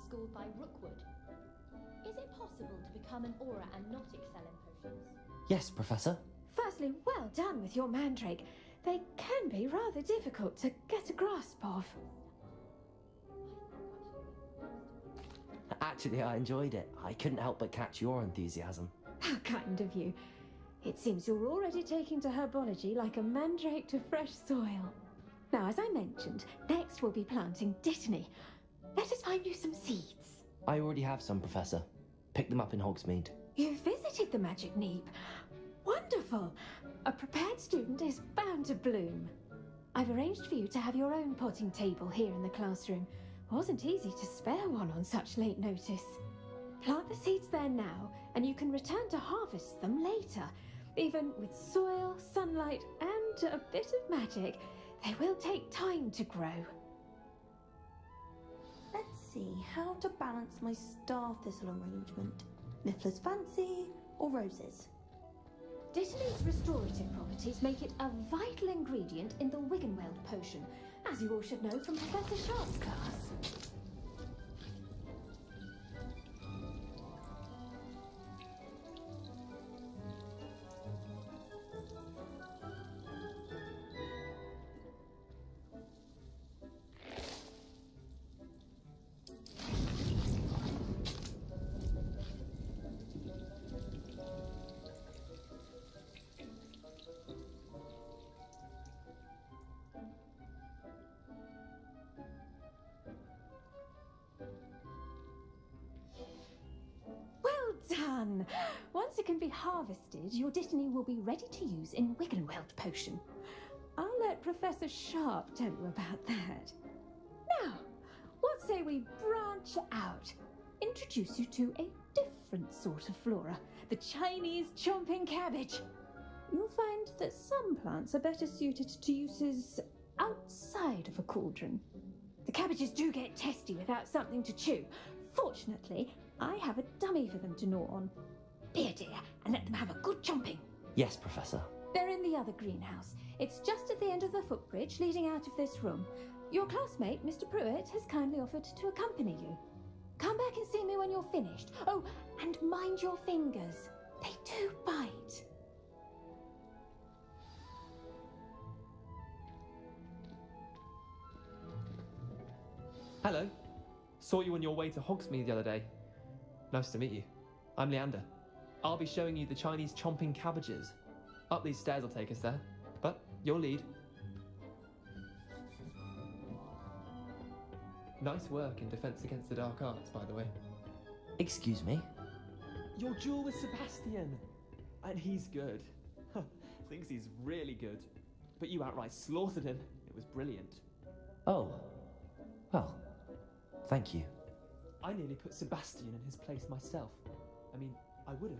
schooled by Rookwood. Is it possible to become an aura and not excel in potions? Yes, Professor. Firstly, well done with your mandrake. They can be rather difficult to get a grasp of. Actually, I enjoyed it. I couldn't help but catch your enthusiasm. How kind of you. It seems you're already taking to herbology like a mandrake to fresh soil. Now, as I mentioned, next we'll be planting Dittany. Let us find you some seeds. I already have some, Professor. Picked them up in Hogsmeade. You visited the Magic Neep. Wonderful! A prepared student is bound to bloom. I've arranged for you to have your own potting table here in the classroom. Wasn't easy to spare one on such late notice. Plant the seeds there now, and you can return to harvest them later. Even with soil, sunlight, and a bit of magic, they will take time to grow. Let's see how to balance my star thistle arrangement. Miffler's Fancy or roses? Dittany's restorative properties make it a vital ingredient in the Wiggenweld potion, as you all should know from Professor Sharp's class. Done! Once it can be harvested, your Dittany will be ready to use in Wiggenweld potion. I'll let Professor Sharp tell you about that. Now, what say we branch out? Introduce you to a different sort of flora, the Chinese chomping cabbage. You'll find that some plants are better suited to uses outside of a cauldron. The cabbages do get testy without something to chew. Fortunately, I have a dummy for them to gnaw on. Be a dear and let them have a good chomping. Yes, Professor. They're in the other greenhouse. It's just at the end of the footbridge leading out of this room. Your classmate, Mr. Pruitt, has kindly offered to accompany you. Come back and see me when you're finished. Oh, and mind your fingers. They do bite. Hello. Saw you on your way to Hogsmeade the other day. Nice to meet you. I'm Leander. I'll be showing you the Chinese chomping cabbages. Up these stairs will take us there, but your lead. Nice work in Defense Against the Dark Arts, by the way. Excuse me? Your duel with Sebastian! And he's good. Thinks he's really good. But you outright slaughtered him. It was brilliant. Oh. Well, thank you. I nearly put Sebastian in his place myself. I mean, I would have,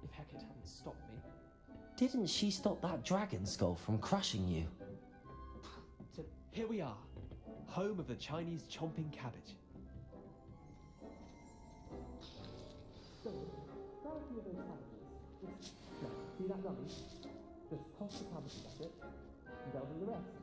if Hecate hadn't stopped me. Didn't she stop that dragon skull from crushing you? So here we are, home of the Chinese chomping cabbage. So, grab a few of those cabbages. See that rubbish? Just toss the cabbages at it, and they'll do the rest.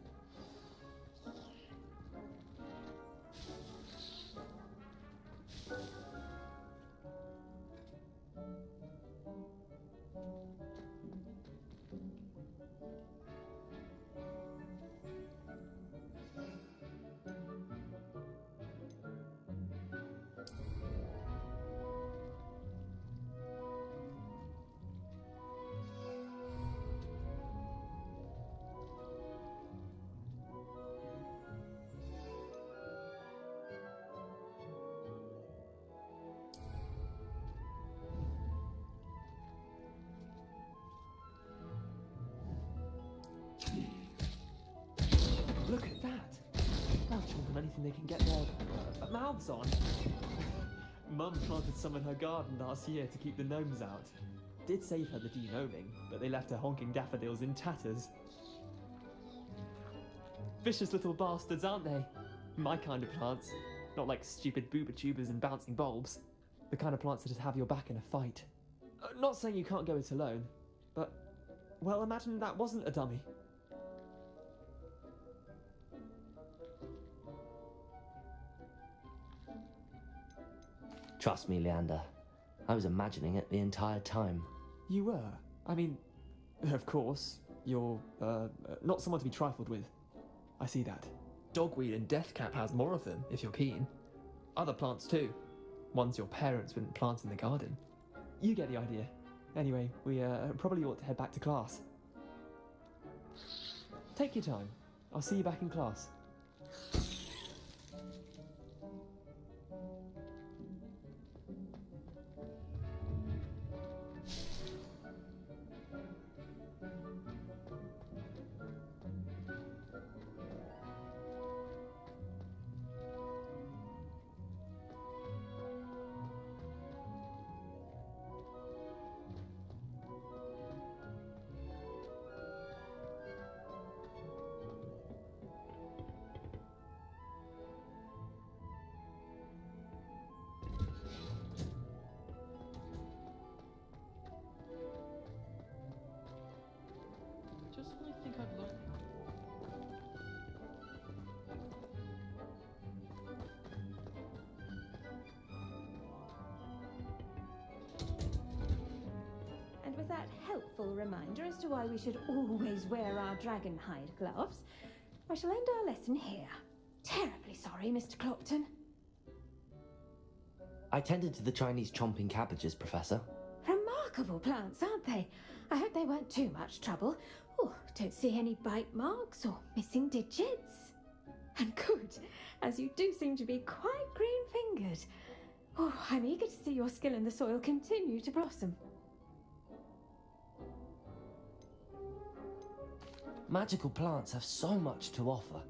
Look at that! They'll chomp on anything they can get their mouths on. Mum planted some in her garden last year to keep the gnomes out. Did save her the de-gnoming, but they left her honking daffodils in tatters. Vicious little bastards, aren't they? My kind of plants. Not like stupid booba tubers and bouncing bulbs. The kind of plants that just have your back in a fight. Not saying you can't go it alone, but, well, imagine that wasn't a dummy. Trust me, Leander. I was imagining it the entire time. You were? I mean, of course, you're, not someone to be trifled with. I see that. Dogweed and deathcap has more of them, if you're keen. Other plants too. Ones your parents wouldn't plant in the garden. You get the idea. Anyway, we probably ought to head back to class. Take your time. I'll see you back in class. Just when I think I've lost. And with that helpful reminder as to why we should always wear our dragon hide gloves, I shall end our lesson here. Terribly sorry, Mr. Clopton. I tended to the Chinese chomping cabbages, Professor. Remarkable plants, aren't they? I hope they weren't too much trouble. Oh, don't see any bite marks or missing digits. And good, as you do seem to be quite green-fingered. Oh, I'm eager to see your skill in the soil continue to blossom. Magical plants have so much to offer.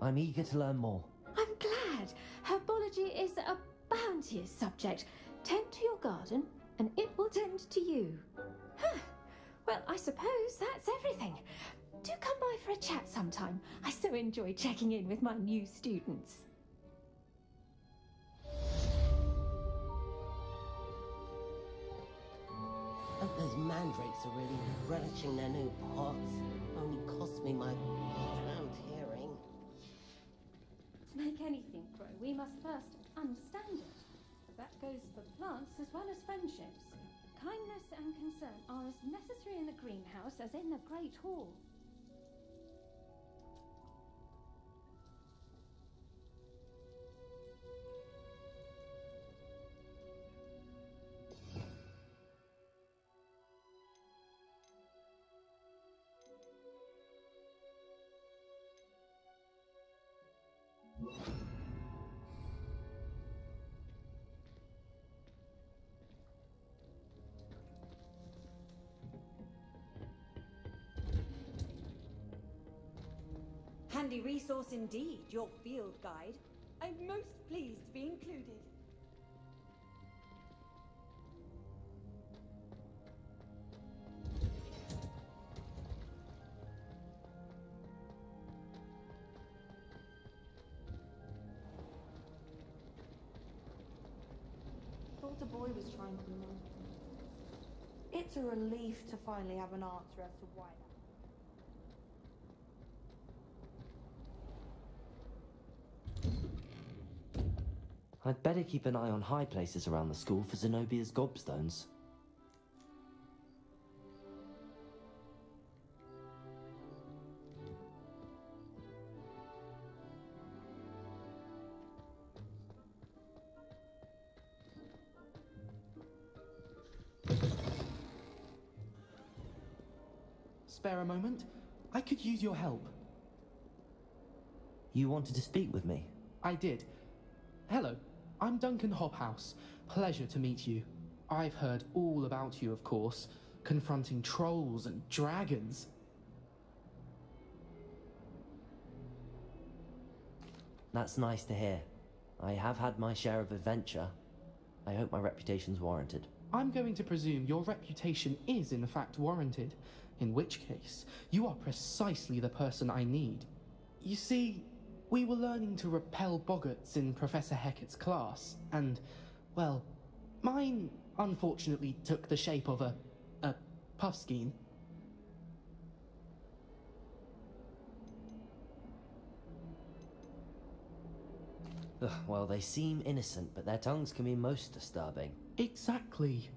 I'm eager to learn more. I'm glad. Herbology is a bounteous subject. Tend to your garden, and it will tend to you. Huh. Well, I suppose that's everything. Do come by for a chat sometime. I so enjoy checking in with my new students. Hope those mandrakes are really relishing their new pots. Only cost me my damned hearing. To make anything grow, we must first understand it. That goes for plants as well as friendships. Kindness and concern are as necessary in the greenhouse as in the Great Hall. Handy resource indeed, your field guide. I'm most pleased to be included. Thought a boy was trying to move. It's a relief to finally have an answer as to why that. I'd better keep an eye on high places around the school for Zenobia's gobstones. Spare a moment? I could use your help. You wanted to speak with me? I did. Hello, I'm Duncan Hobhouse. Pleasure to meet you. I've heard all about you, of course, confronting trolls and dragons. That's nice to hear. I have had my share of adventure. I hope my reputation's warranted. I'm going to presume your reputation is in fact warranted, in which case, you are precisely the person I need. You see, we were learning to repel boggarts in Professor Hecat's class, and, well, mine unfortunately took the shape of a puffskein. Ugh, well, they seem innocent, but their tongues can be most disturbing. Exactly.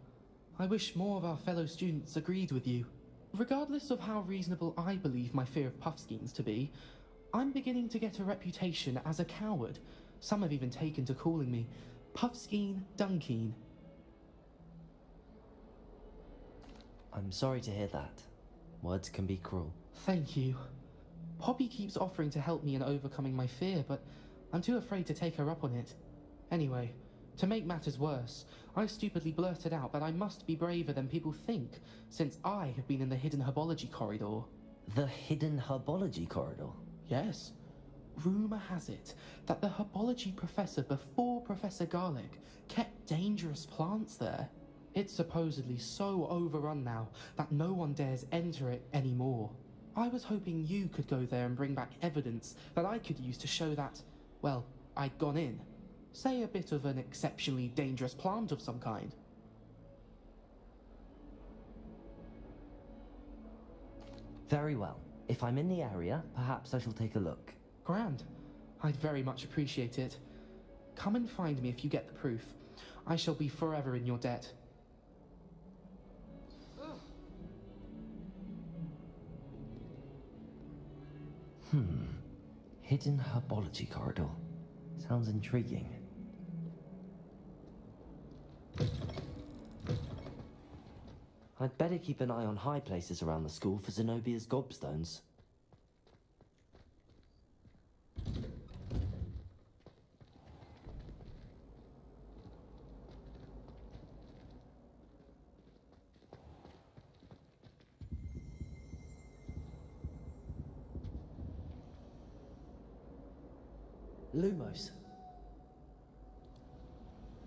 I wish more of our fellow students agreed with you. Regardless of how reasonable I believe my fear of Puffskeins to be, I'm beginning to get a reputation as a coward. Some have even taken to calling me Puffskeen Dunkeen. I'm sorry to hear that. Words can be cruel. Thank you. Poppy keeps offering to help me in overcoming my fear, but I'm too afraid to take her up on it. Anyway, to make matters worse, I stupidly blurted out that I must be braver than people think, since I have been in the hidden herbology corridor. The hidden herbology corridor? Yes. Rumour has it that the herbology professor before Professor Garlic kept dangerous plants there. It's supposedly so overrun now that no one dares enter it anymore. I was hoping you could go there and bring back evidence that I could use to show that, well, I'd gone in. Say a bit of an exceptionally dangerous plant of some kind. Very well. If I'm in the area, perhaps I shall take a look. Grand. I'd very much appreciate it. Come and find me if you get the proof. I shall be forever in your debt. Hidden herbology corridor. Sounds intriguing. I'd better keep an eye on high places around the school for Zenobia's gobstones. Lumos.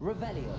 Revelio.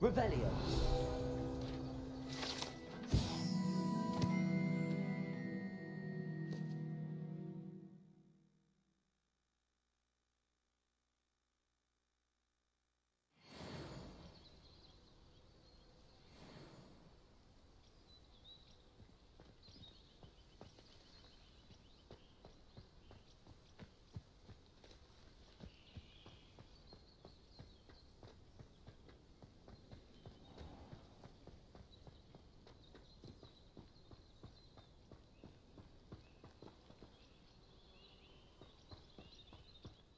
Revelio.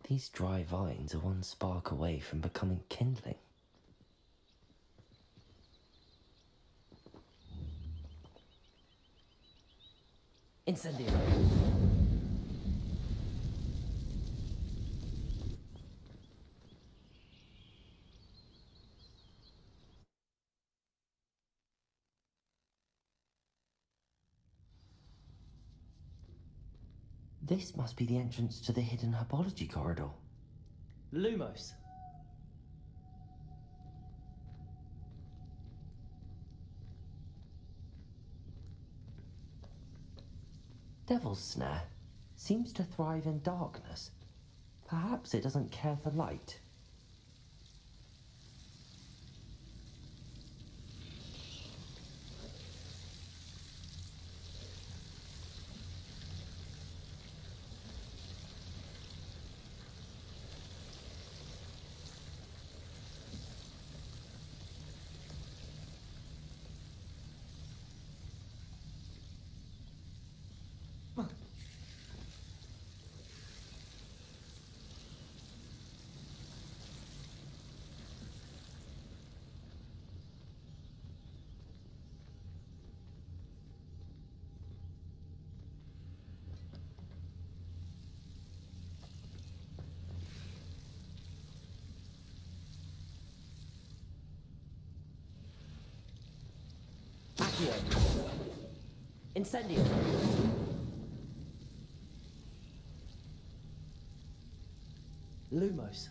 These dry vines are one spark away from becoming kindling. Incendio. This must be the entrance to the hidden herbology corridor. Lumos. Devil's Snare seems to thrive in darkness. Perhaps it doesn't care for light. Accio. Incendio. Lumos.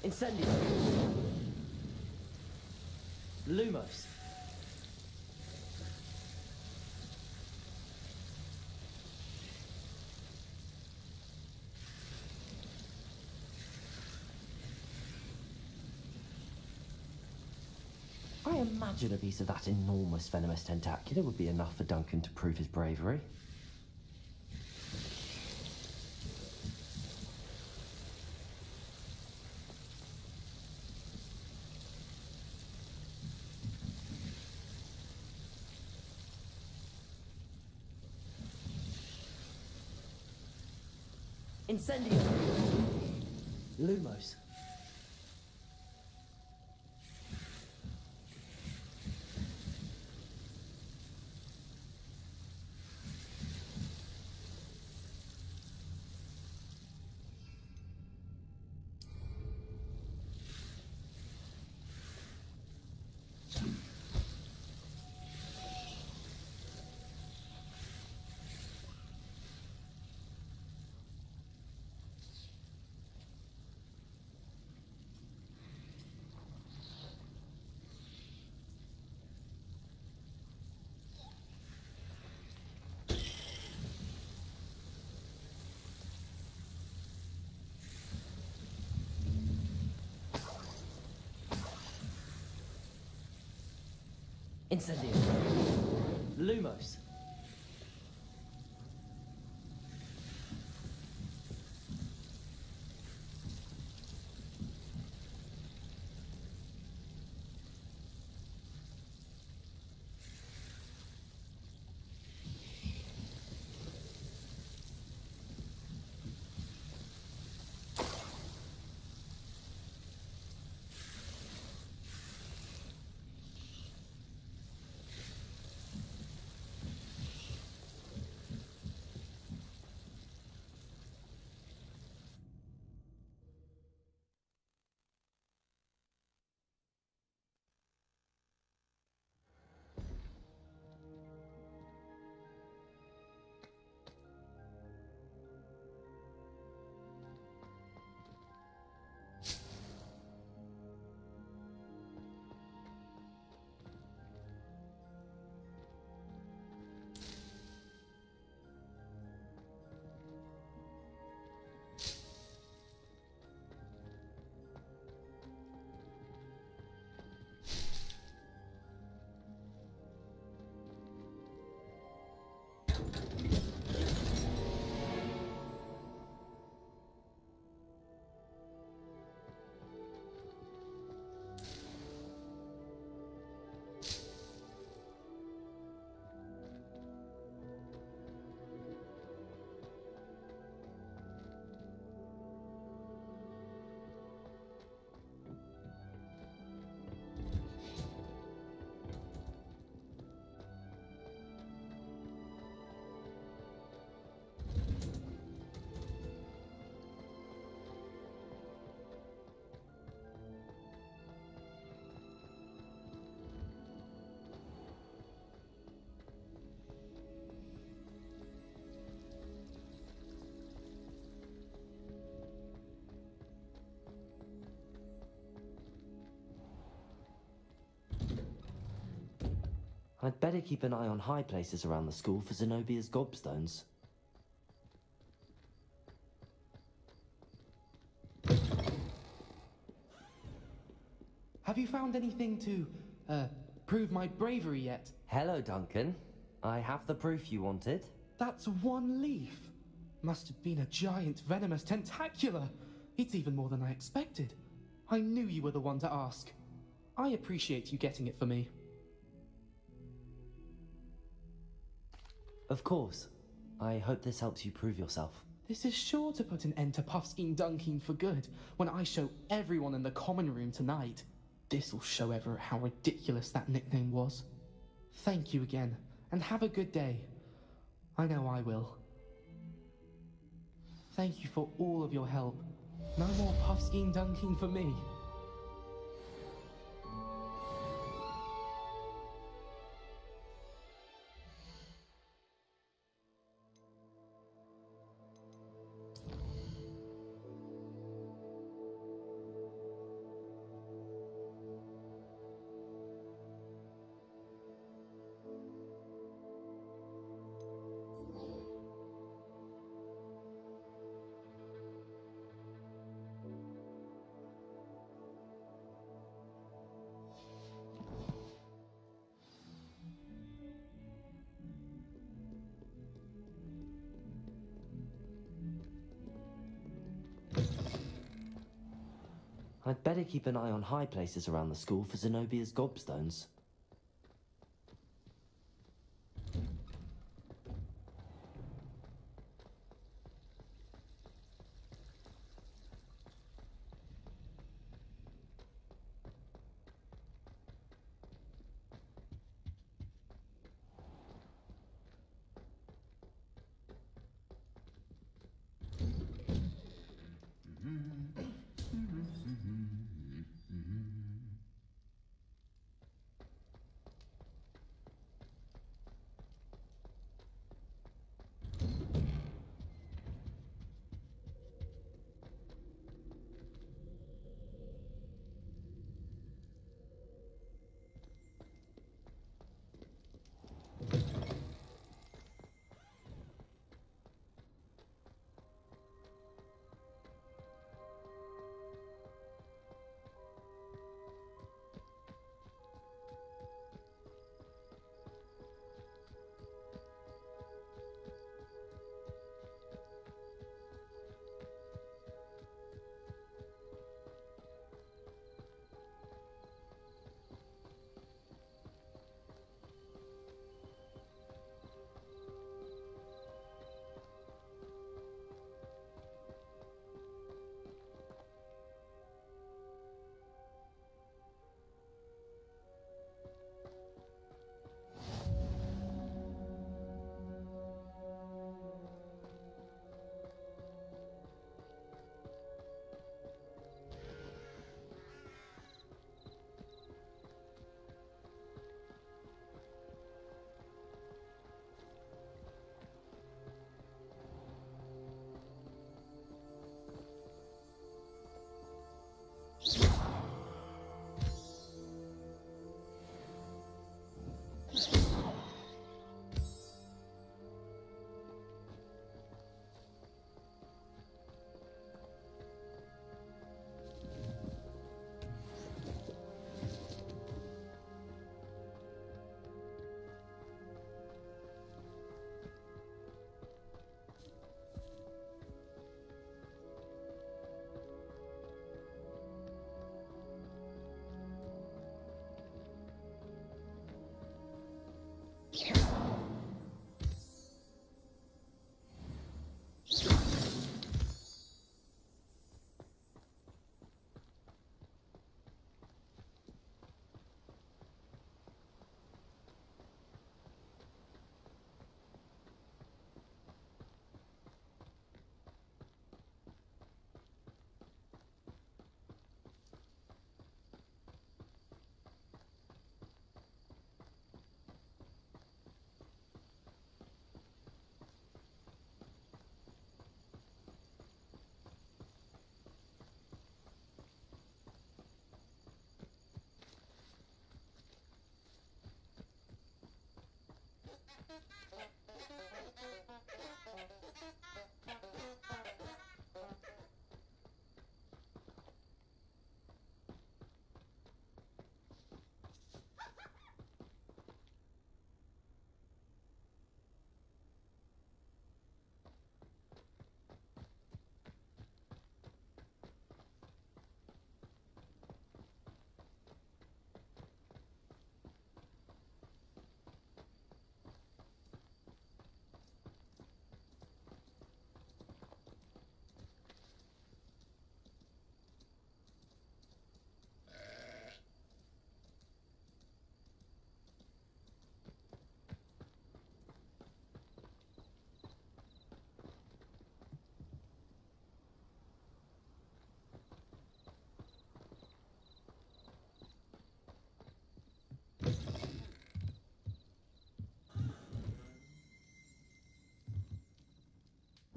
Incendio. Lumos. I imagine a piece of that enormous venomous tentacula would be enough for Duncan to prove his bravery. Incendio. Lumos. Incendio. Lumos. I'd better keep an eye on high places around the school for Zenobia's gobstones. Have you found anything to, prove my bravery yet? Hello, Duncan. I have the proof you wanted. That's one leaf. Must have been a giant venomous tentacula. It's even more than I expected. I knew you were the one to ask. I appreciate you getting it for me. Of course. I hope this helps you prove yourself. This is sure to put an end to Puffskein Dunkin for good when I show everyone in the common room tonight. This'll show Everett how ridiculous that nickname was. Thank you again, and have a good day. I know I will. Thank you for all of your help. No more Puffskein Dunkin for me. I'd better keep an eye on high places around the school for Zenobia's gobstones.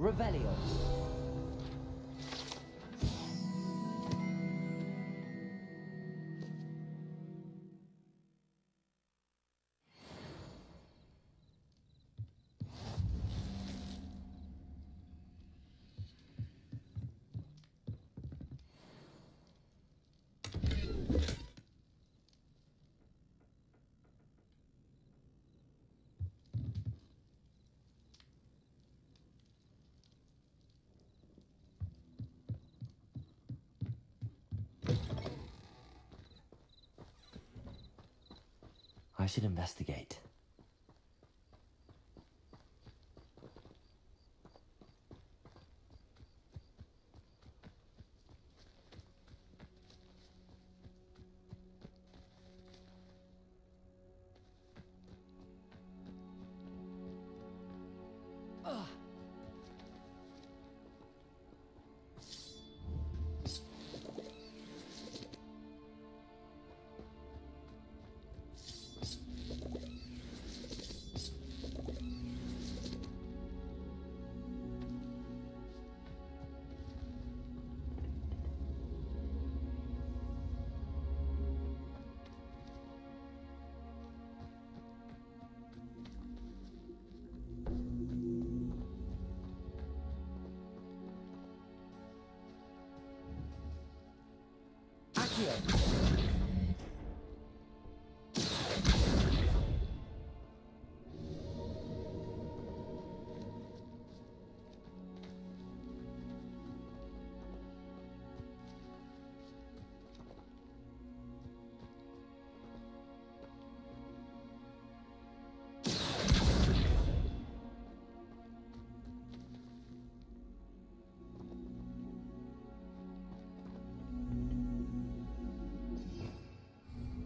Revelio. I should investigate.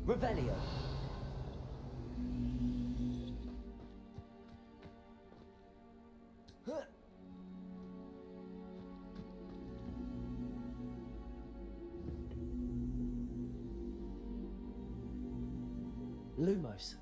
Revelio. Lumos.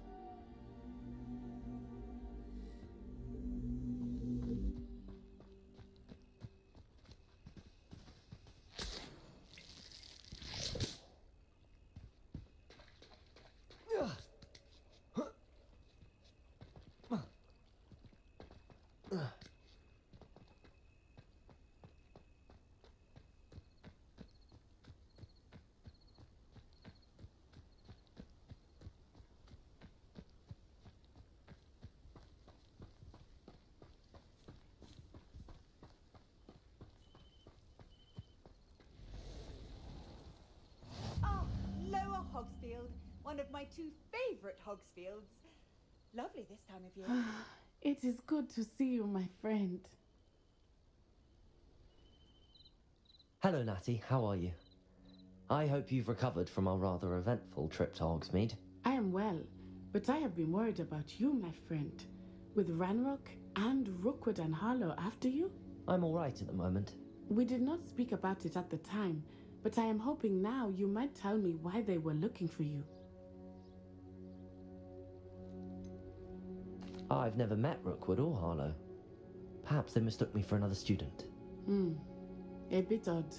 Ah, Lower Hogsfield, one of my two favourite Hogsfields. Lovely this time of year. It is good to see you, my friend. Hello, Natty. How are you? I hope you've recovered from our rather eventful trip to Hogsmeade. I am well, but I have been worried about you, my friend. With Ranrock and Rookwood and Harlow after you? I'm all right at the moment. We did not speak about it at the time, but I am hoping now you might tell me why they were looking for you. I've never met Rookwood or Harlow. Perhaps they mistook me for another student. A bit odd.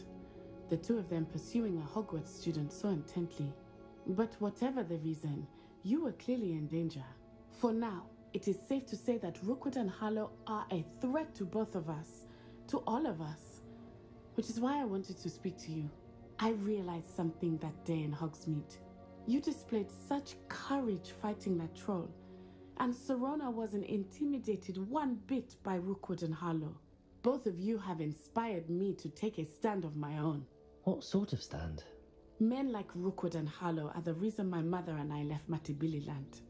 The two of them pursuing a Hogwarts student so intently. But whatever the reason, you were clearly in danger. For now. it is safe to say that Rookwood and Harlow are a threat to both of us, to all of us. Which is why I wanted to speak to you. I realized something that day in Hogsmeade. You displayed such courage fighting that troll, and Serona wasn't intimidated one bit by Rookwood and Harlow. Both of you have inspired me to take a stand of my own. What sort of stand? Men like Rookwood and Harlow are the reason my mother and I left Matibili land.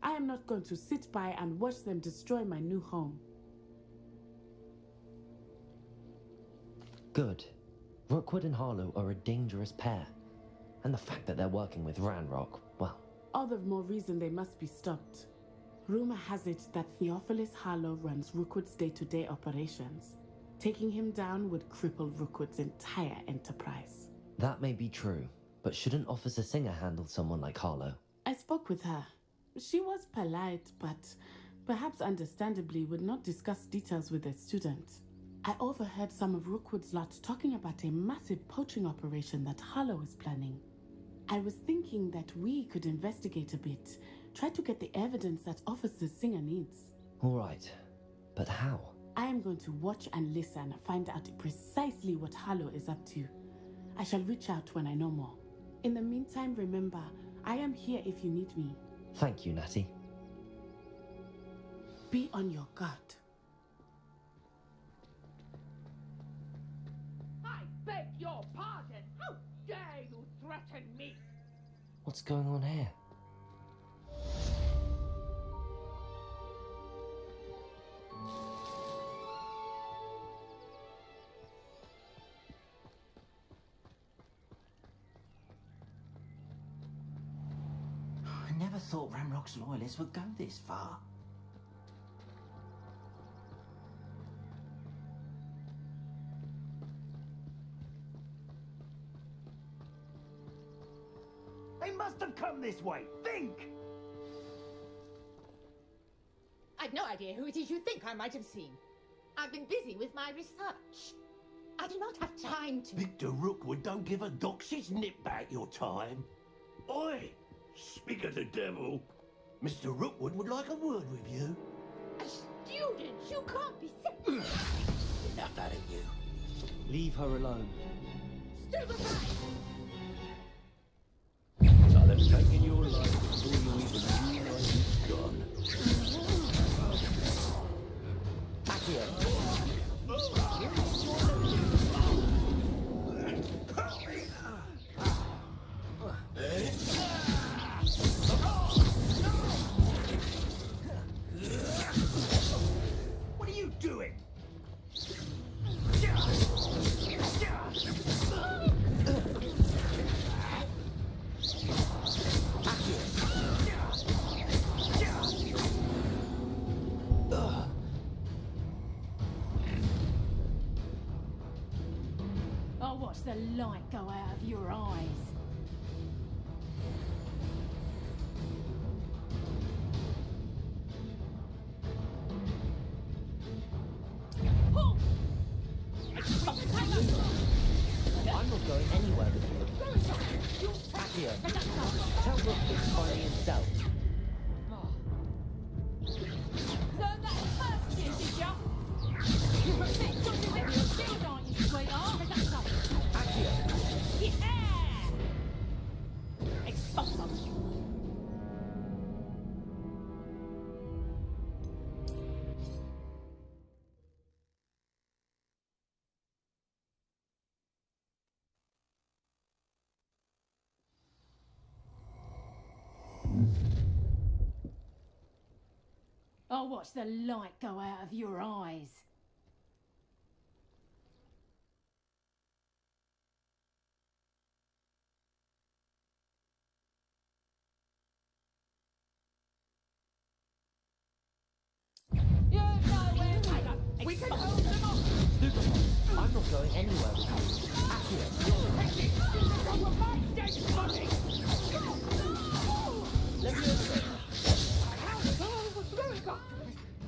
I am not going to sit by and watch them destroy my new home. Good. Rookwood and Harlow are a dangerous pair. And the fact that they're working with Ranrock, well... All the more reason they must be stopped. Rumor has it that Theophilus Harlow runs Rookwood's day-to-day operations. Taking him down would cripple Rookwood's entire enterprise. That may be true, but shouldn't Officer Singer handle someone like Harlow? I spoke with her. She was polite, but perhaps understandably would not discuss details with a student. I overheard some of Rookwood's lot talking about a massive poaching operation that Harlow is planning. I was thinking that we could investigate a bit, try to get the evidence that Officer Singer needs. All right, but how? I am going to watch and listen, find out precisely what Harlow is up to. I shall reach out when I know more. In the meantime, remember, I am here if you need me. Thank you, Natty. Be on your guard. I beg your pardon! How dare you threaten me? What's going on here? I never thought Ranrock's loyalists would go this far. They must have come this way. Think! I've no idea who it is you think I might have seen. I've been busy with my research. I do not have time to... Victor Rookwood don't give a doxy's nip back your time. Oi! Speak of the devil. Mr. Rookwood would like a word with you. A student? You can't be sick. Enough out of you. Leave her alone. Stay aside! I'll have taken your life before you even realize it's gone. Accio! What are you doing? I'll watch the light go out of your eyes. I'm not going anywhere with you. Accio! Tell Rook to find himself. Learn that first year, did ya? You're a bit dodgy with your shield, aren't you, sweetheart? Accio! Yeah! Expulso. I'll watch the light go out of your eyes. You know where I go. We can hold them off. Stupid! I'm not going anywhere with you. Accio! Let me in.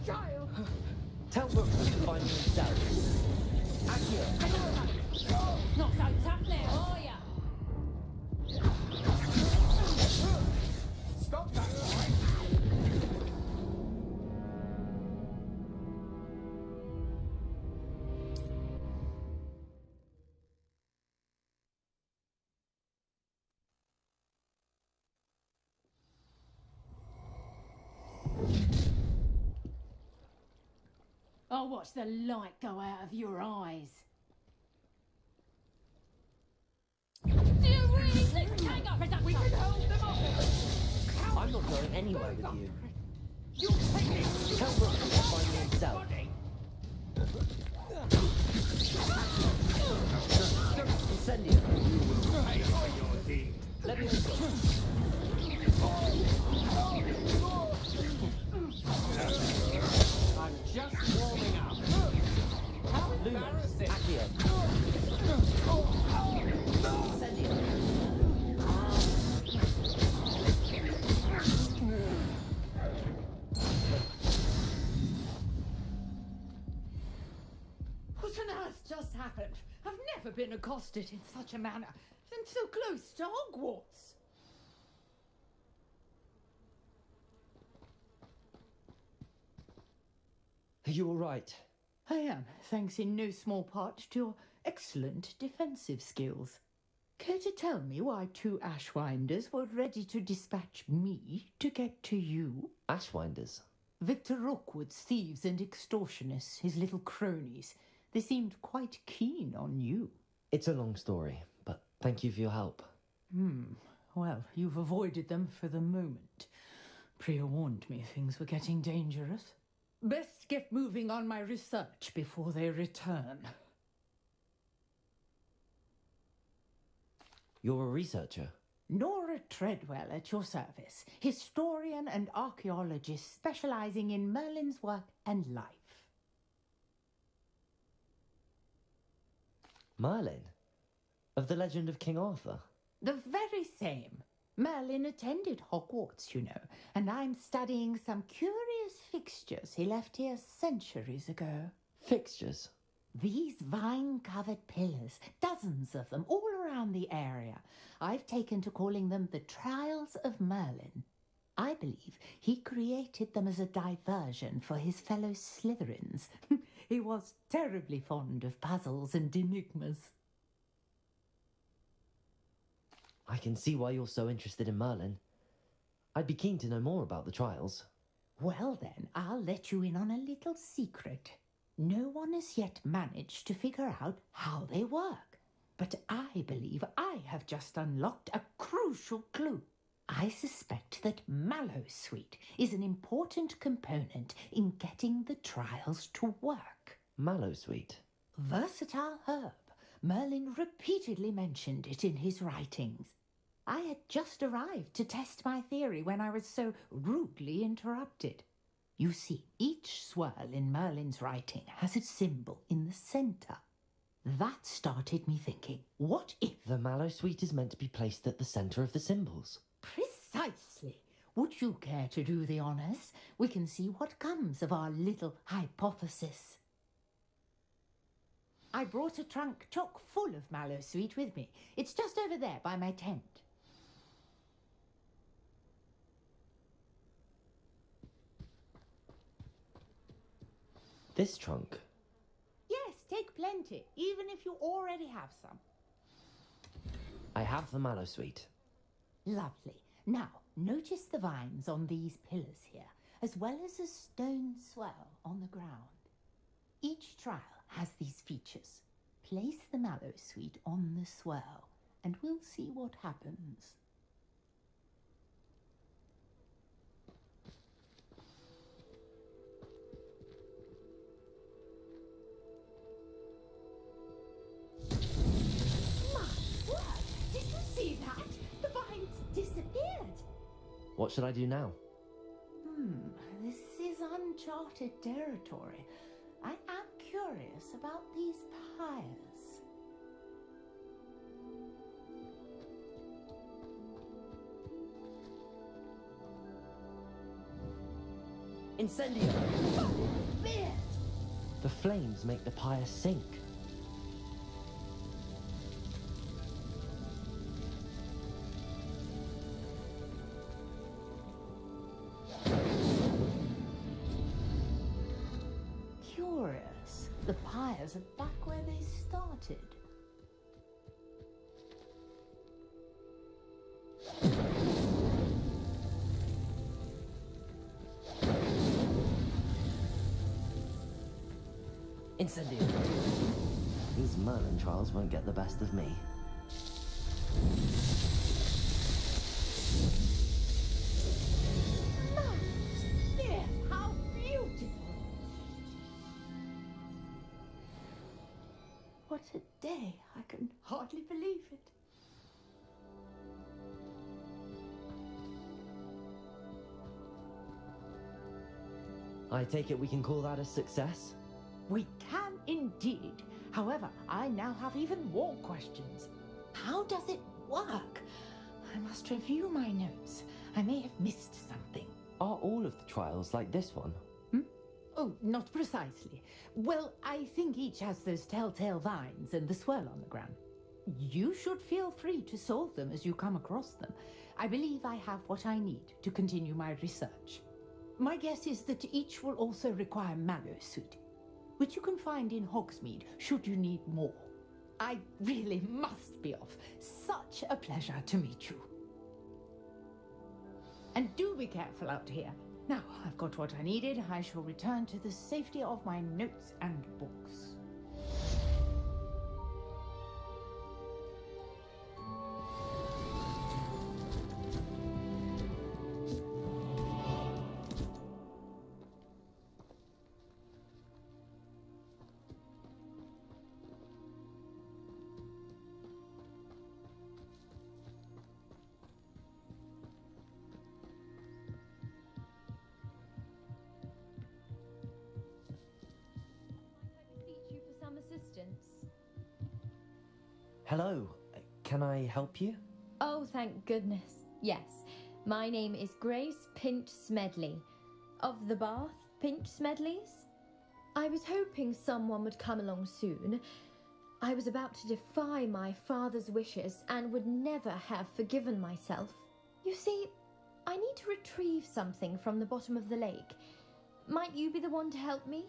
Child! Tell Rook to find himself. Accio! Not so tough now, are ya? Stop that! I'll watch the light go out of your eyes. Do you really think we can go for We can hold them off! I'm not going anywhere with you. You take it! Tell Brooke to find me himself. Incendio. Let me go. I'm just warming up. How embarrassing. Accio. Incendio. What on earth just happened? I've never been accosted in such a manner, and so close to Hogwarts. Are you all right? I am, thanks in no small part to your excellent defensive skills. Care to tell me why 2 Ashwinders were ready to dispatch me to get to you? Ashwinders? Victor Rookwood's thieves and extortionists, his little cronies. They seemed quite keen on you. It's a long story, but thank you for your help. Well, you've avoided them for the moment. Priya warned me things were getting dangerous. Best get moving on my research before they return. You're a researcher? Nora Treadwell at your service, historian and archaeologist specializing in Merlin's work and life. Merlin? Of the legend of King Arthur? The very same. Merlin attended Hogwarts, you know, and I'm studying some curious fixtures he left here centuries ago. Fixtures? These vine-covered pillars, dozens of them, all around the area. I've taken to calling them the Trials of Merlin. I believe he created them as a diversion for his fellow Slytherins. He was terribly fond of puzzles and enigmas. I can see why you're so interested in Merlin. I'd be keen to know more about the trials. Well then, I'll let you in on a little secret. No one has yet managed to figure out how they work. But I believe I have just unlocked a crucial clue. I suspect that Mallowsweet is an important component in getting the trials to work. Mallowsweet? Versatile herb. Merlin repeatedly mentioned it in his writings. I had just arrived to test my theory when I was so rudely interrupted. You see, each swirl in Merlin's writing has its symbol in the centre. That started me thinking, what if... The Mallowsweet is meant to be placed at the centre of the symbols. Precisely. Would you care to do the honours? We can see what comes of our little hypothesis. I brought a trunk chock full of Mallowsweet with me. It's just over there by my tent. This trunk? Yes, take plenty, even if you already have some. I have the Mallowsweet. Lovely. Now, notice the vines on these pillars here, as well as a stone swell on the ground. Each trial has these features. Place the Mallowsweet on the swirl, and we'll see what happens. My word! Did you see that? The vines disappeared. What should I do now? This is uncharted territory. I am curious about these pyres. Incendio! There! The flames make the pyre sink. Curious. The pyres are back where they started. Incendio. These Merlin trials won't get the best of me. Yes, how beautiful! What a day. I can hardly believe it. I take it we can call that a success? We can indeed. However, I now have even more questions. How does it work? I must review my notes. I may have missed something. Are all of the trials like this one? Oh, not precisely. Well, I think each has those telltale vines and the swirl on the ground. You should feel free to solve them as you come across them. I believe I have what I need to continue my research. My guess is that each will also require mallow suit, which you can find in Hogsmeade should you need more. I really must be off. Such a pleasure to meet you. And do be careful out here. Now, I've got what I needed. I shall return to the safety of my notes and books. Hello, can I help you? Oh, thank goodness. Yes, my name is Grace Pinch Smedley, of the Bath Pinch Smedleys. I was hoping someone would come along soon. I was about to defy my father's wishes and would never have forgiven myself. You see, I need to retrieve something from the bottom of the lake. Might you be the one to help me?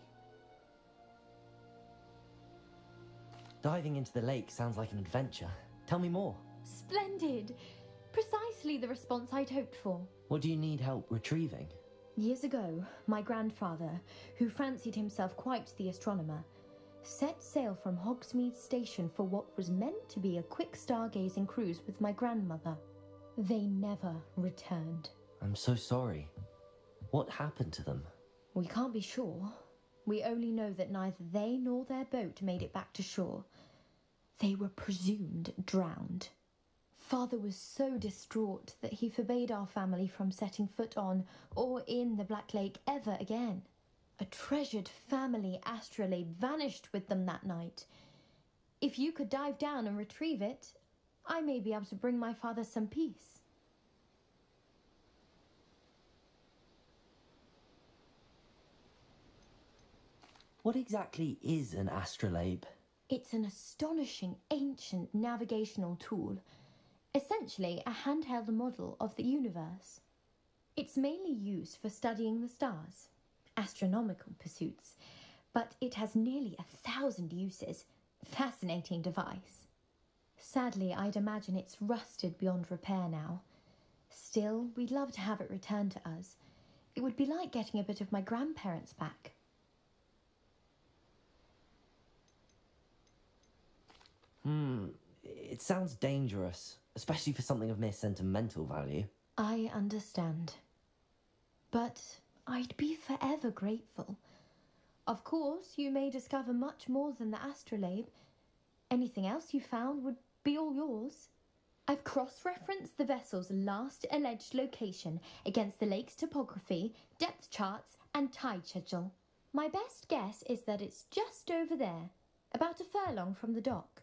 Diving into the lake sounds like an adventure. Tell me more. Splendid! Precisely the response I'd hoped for. What do you need help retrieving? Years ago, my grandfather, who fancied himself quite the astronomer, set sail from Hogsmeade Station for what was meant to be a quick stargazing cruise with my grandmother. They never returned. I'm so sorry. What happened to them? We can't be sure. We only know that neither they nor their boat made it back to shore. They were presumed drowned. Father was so distraught that he forbade our family from setting foot on or in the Black Lake ever again. A treasured family astrolabe vanished with them that night. If you could dive down and retrieve it, I may be able to bring my father some peace. What exactly is an astrolabe? It's an astonishing ancient navigational tool, essentially a handheld model of the universe. It's mainly used for studying the stars, astronomical pursuits, but it has nearly 1,000 uses. Fascinating device. Sadly, I'd imagine it's rusted beyond repair now. Still, we'd love to have it returned to us. It would be like getting a bit of my grandparents back. It sounds dangerous, especially for something of mere sentimental value. I understand. But I'd be forever grateful. Of course, you may discover much more than the astrolabe. Anything else you found would be all yours. I've cross-referenced the vessel's last alleged location against the lake's topography, depth charts, and tide schedule. My best guess is that it's just over there, about a furlong from the dock.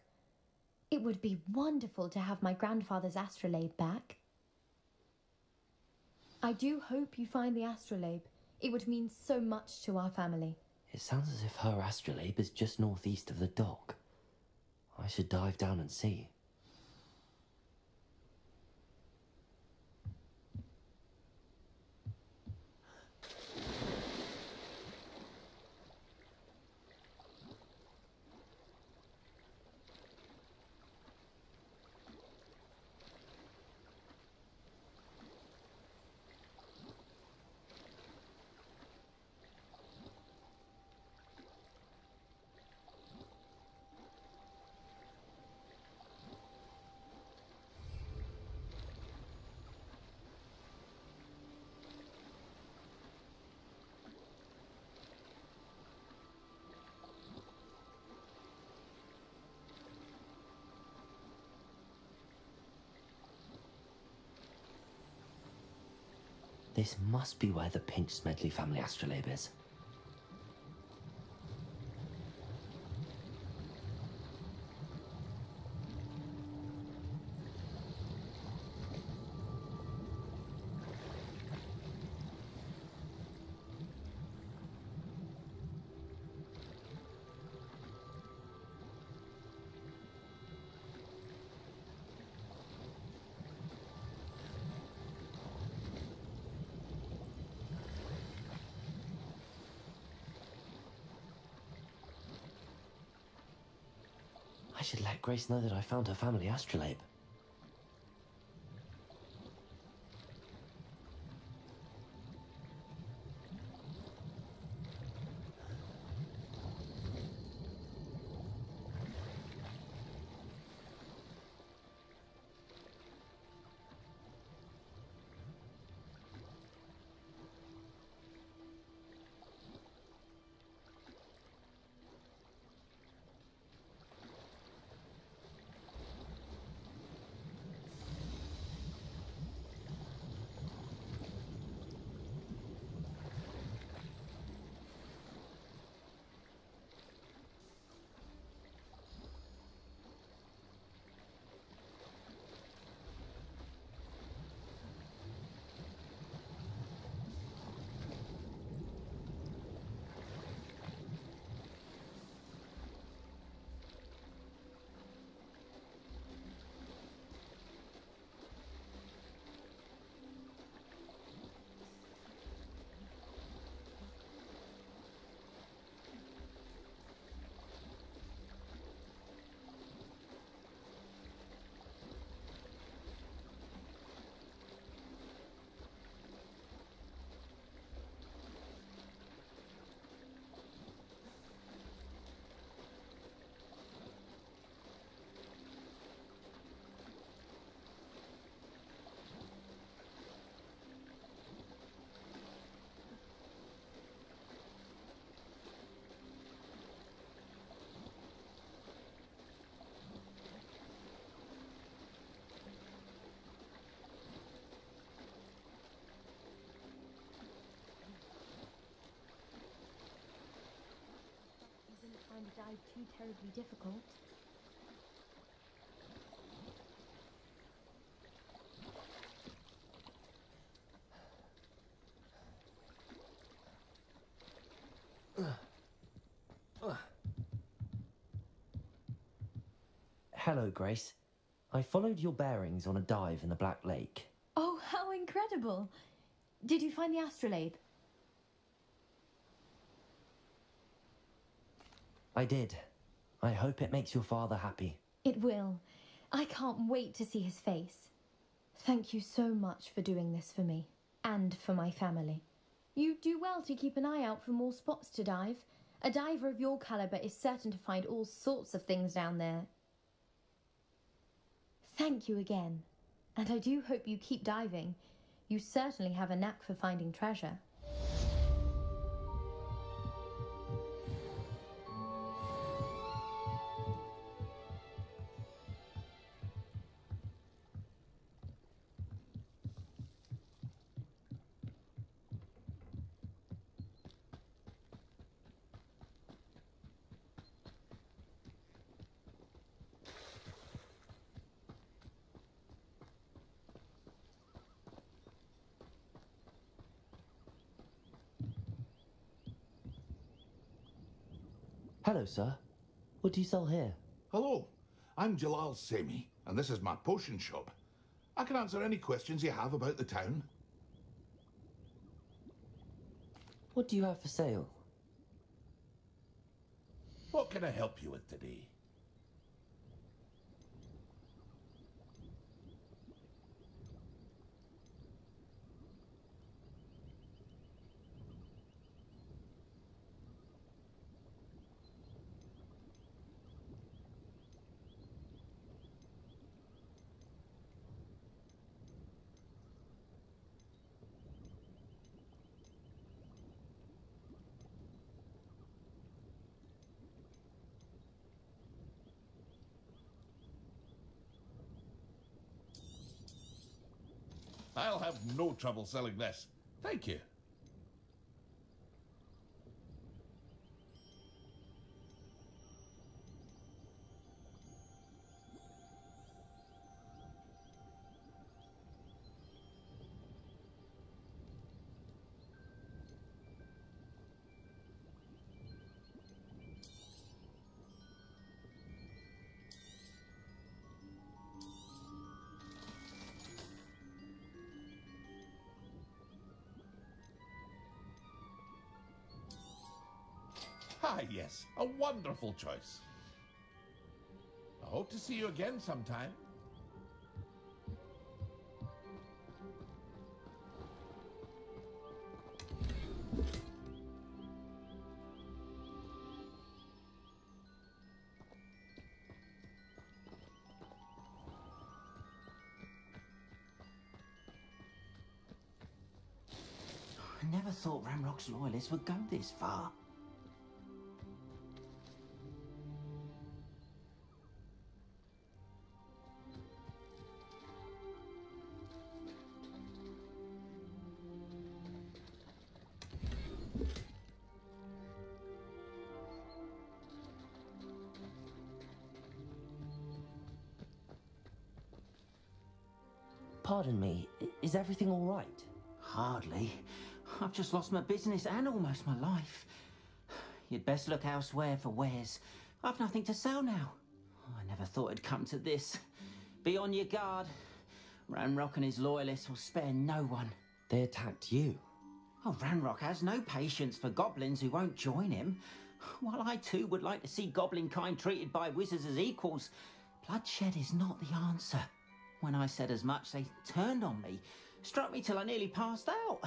It would be wonderful to have my grandfather's astrolabe back. I do hope you find the astrolabe. It would mean so much to our family. It sounds as if her astrolabe is just northeast of the dock. I should dive down and see. This must be where the Pinch Smedley family astrolabe is. I should let Grace know that I found her family astrolabe. You didn't find the dive too terribly difficult. Hello, Grace. I followed your bearings on a dive in the Black Lake. Oh, how incredible! Did you find the astrolabe? I did. I hope it makes your father happy. It will. I can't wait to see his face. Thank you so much for doing this for me, and for my family. You do well to keep an eye out for more spots to dive. A diver of your caliber is certain to find all sorts of things down there. Thank you again, and I do hope you keep diving. You certainly have a knack for finding treasure. Hello, sir. What do you sell here? Hello, I'm Jalal Semi, and this is my potion shop. I can answer any questions you have about the town. What do you have for sale? What can I help you with today? I'll have no trouble selling this. Thank you. Ah, yes, a wonderful choice. I hope to see you again sometime. I never thought Ramrock's loyalists would go this far. Pardon me, is everything all right? Hardly. I've just lost my business and almost my life. You'd best look elsewhere for wares. I've nothing to sell now. I never thought it'd come to this. Be on your guard. Ranrock and his loyalists will spare no one. They attacked you? Oh, Ranrock has no patience for goblins who won't join him. While I too would like to see goblin kind treated by wizards as equals, bloodshed is not the answer. When I said as much, they turned on me, struck me till I nearly passed out.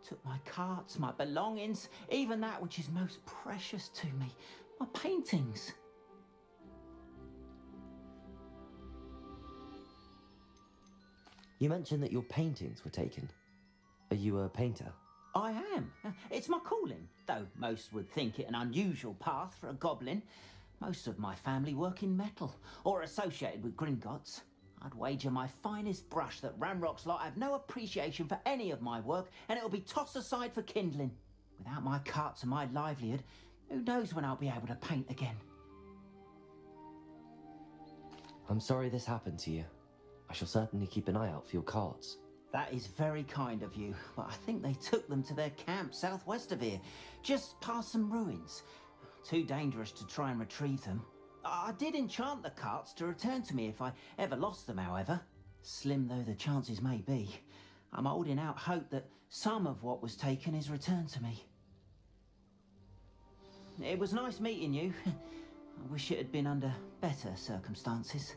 Took my carts, my belongings, even that which is most precious to me, my paintings. You mentioned that your paintings were taken. Are you a painter? I am. It's my calling, though most would think it an unusual path for a goblin. Most of my family work in metal, or associated with Gringotts. I'd wager my finest brush that Ramrock's lot have no appreciation for any of my work, and it'll be tossed aside for kindling. Without my carts and my livelihood, who knows when I'll be able to paint again? I'm sorry this happened to you. I shall certainly keep an eye out for your carts. That is very kind of you, but I think they took them to their camp southwest of here, just past some ruins. Too dangerous to try and retrieve them. I did enchant the carts to return to me if I ever lost them, however. Slim though the chances may be, I'm holding out hope that some of what was taken is returned to me. It was nice meeting you. I wish it had been under better circumstances.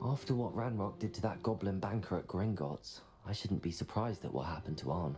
After what Ranrock did to that goblin banker at Gringotts, I shouldn't be surprised at what happened to Arn.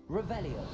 Revelio.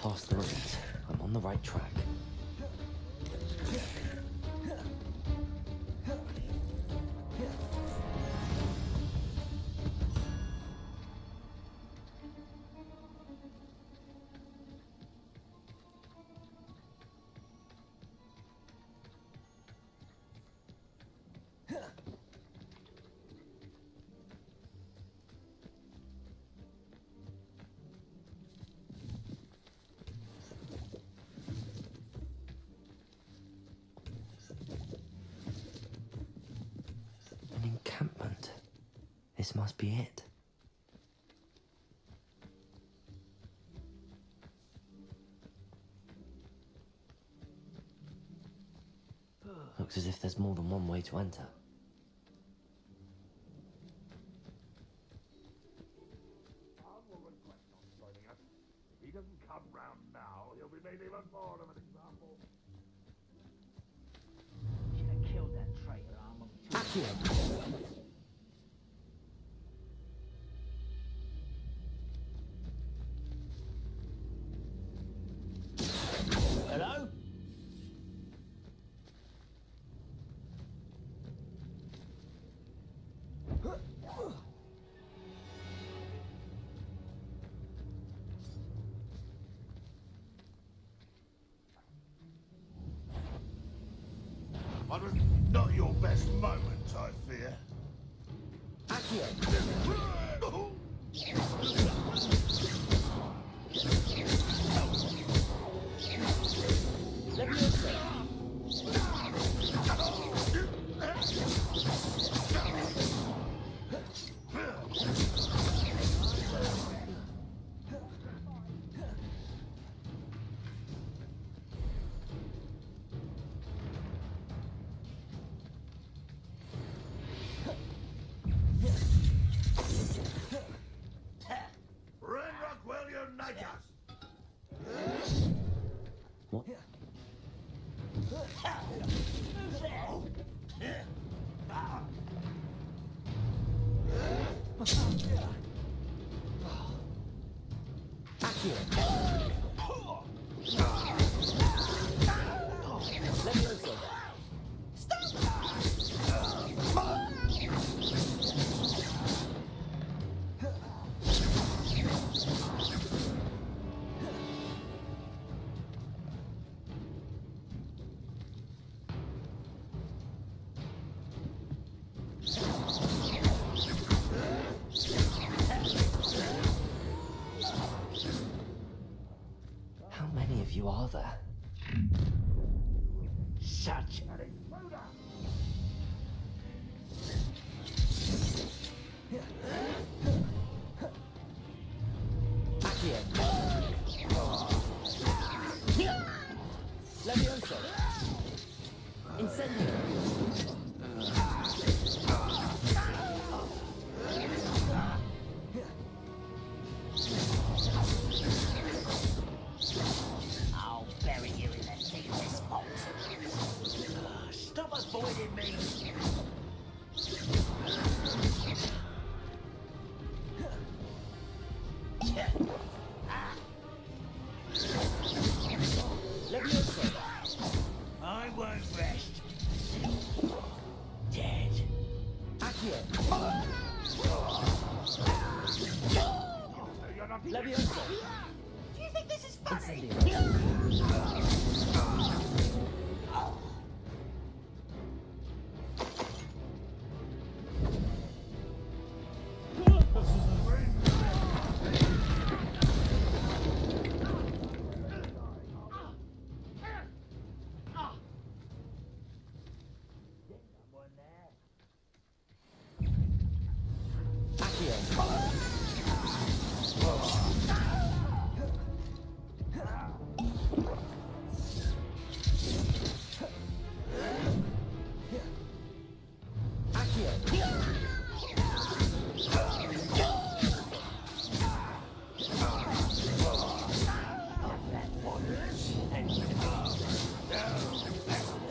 pass through it, I'm on the right track. An encampment. This must be it. Looks as if there's more than one way to enter. If he doesn't come round now, he'll be made even more of an example. Should have killed that traitor armor. Hello? What was not your best moment, I fear. What? How many of you are there? Such An intruder! Levioso! Incendio! I'll bury you in the deepest spot. Stop avoiding me. Levioso! I won't rest. Dead. Levioso! Do you think this is funny?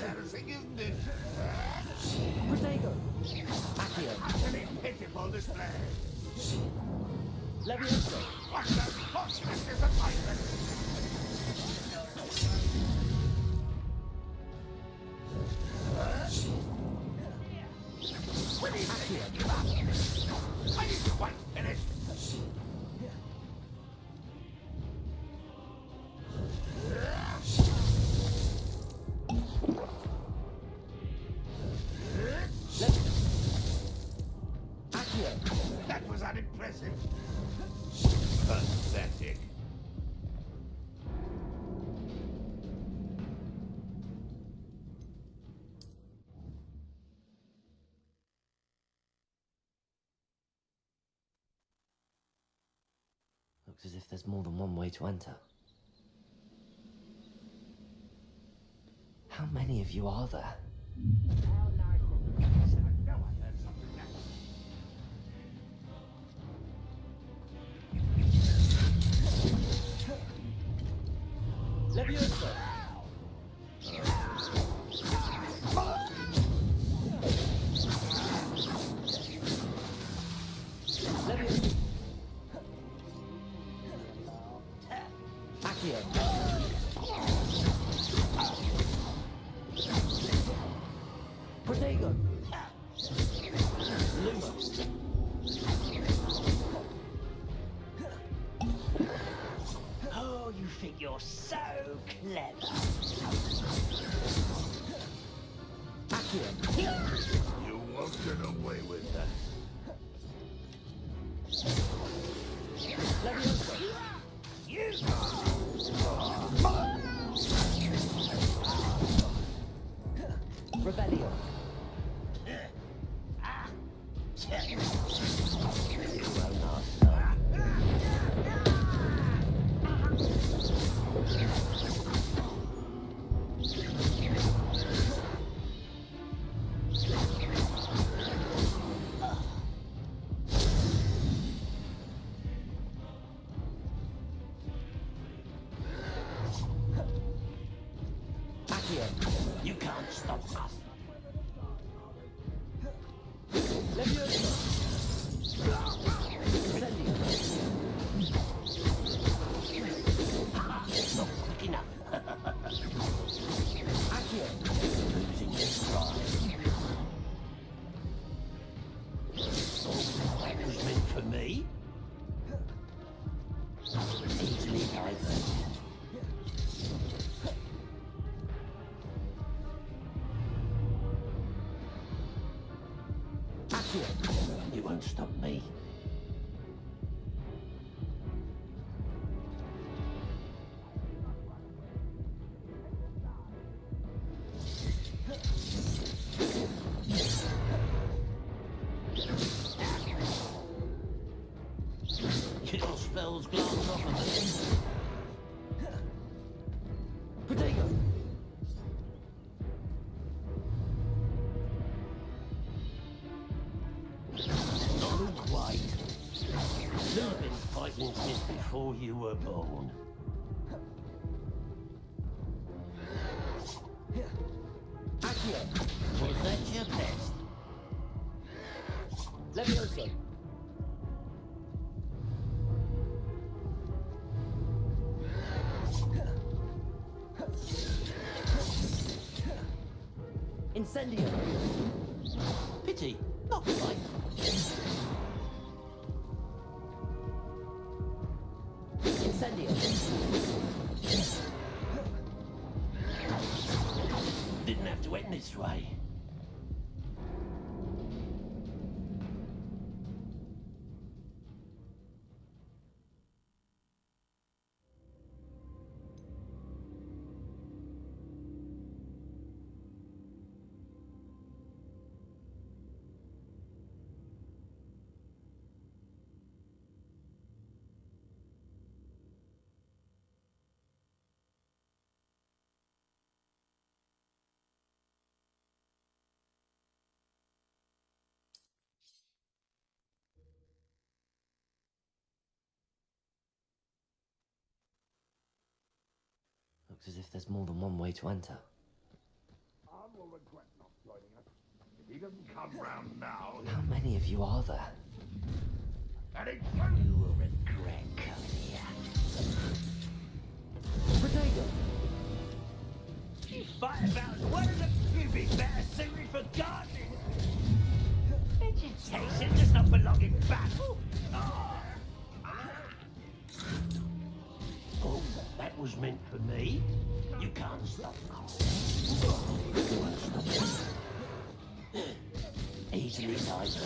Embarrassing, isn't it? Protego! Utterly pitiful display. Levioso! What an unfortunate disappointment! Looks as if there's more than one way to enter. How many of you are there? Leviosa! Leviosa! Accio! Protego! Luma! Oh, you think you're so clever. Accio! You won't get away with that. Leviosa! Revelio! You can't stop us. Leviosa! Incendio! Not quick enough. Accio! Losing your stride. Oh, that was meant for me. Easily diverted. You won't stop me. Your spells glance off of me. Protego! Not quite. I've been fighting since before you were born. Accio! Was that your best? Leviosa! Incendio! Pity, not quite. Incendio! Didn't have to end this way. Looks as if there's more than one way to enter. I will regret not joining us. If he doesn't come round now, How many of you are there? and it's You will regret coming here. Protego! You fight about as well as a pubic better suited for gardening. Vegetation does not belong in battle. Oh, that was meant for me. You can't stop us. You won't stop me. Easily diverted.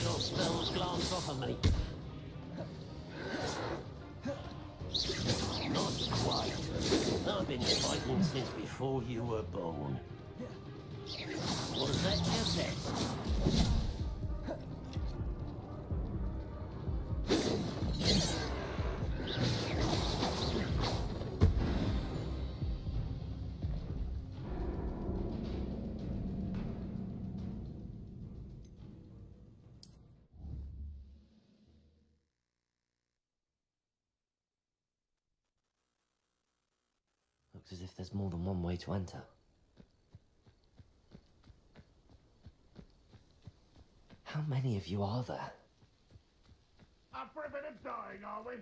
Your spells glance off of me. Not quite. I've been fighting since before you were born. Was that just it? Looks as if there's more than one way to enter. How many of you are there? Up for a bit of dying, are we?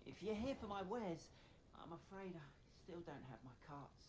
If you're here for my wares, I'm afraid I still don't have my carts.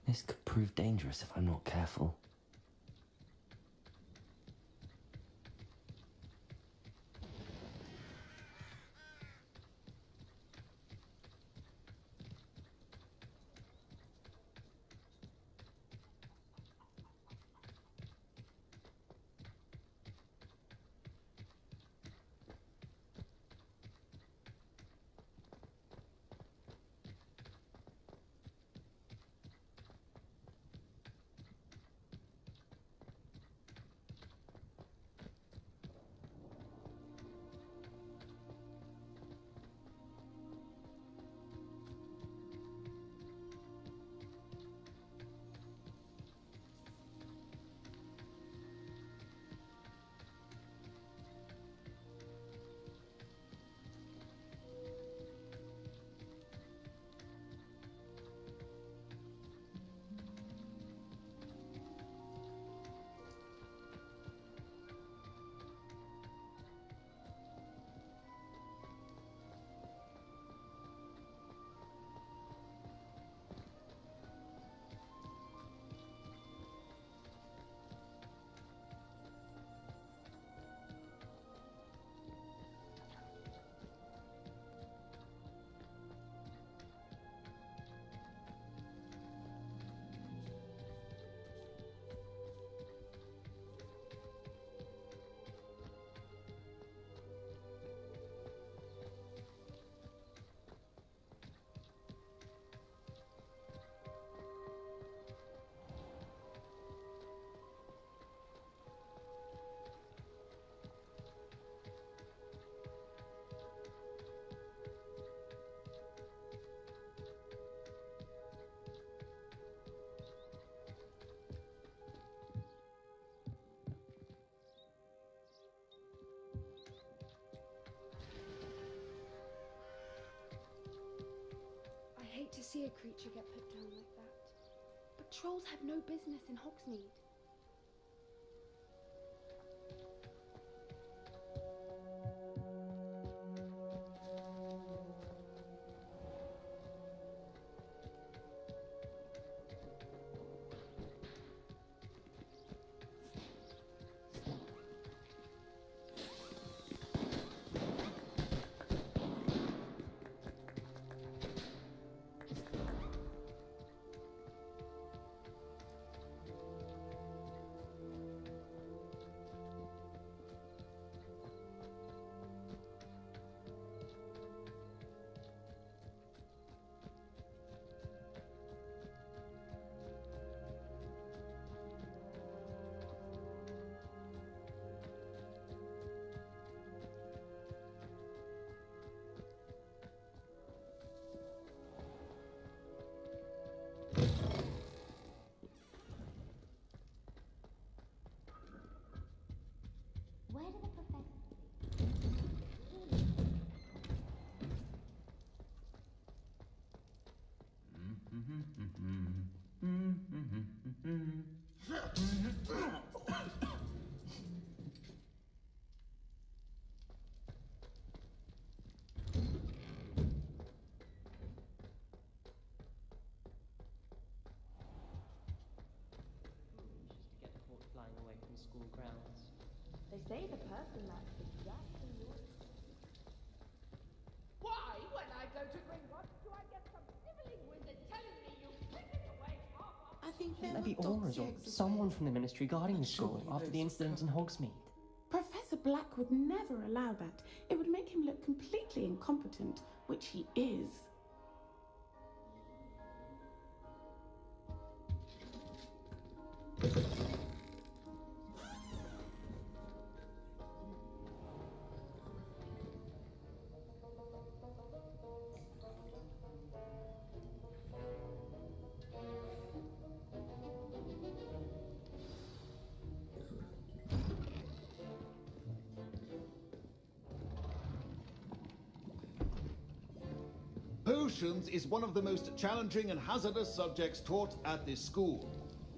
This could prove dangerous if I'm not careful. see a creature get put down like that. But trolls have no business in Hogsmeade. Where did the professor... Just to get caught flying away from school grounds. They say the person that's exactly yours. Why, when I go to Gringotts, do I get some snivelling wizard telling me you've taken away half of... I think there Maybe were Aura's or dogs someone from the Ministry guarding the school surely after the incident in Hogsmeade. Professor Black would never allow that. It would make him look completely incompetent, which he is. Potions is one of the most challenging and hazardous subjects taught at this school.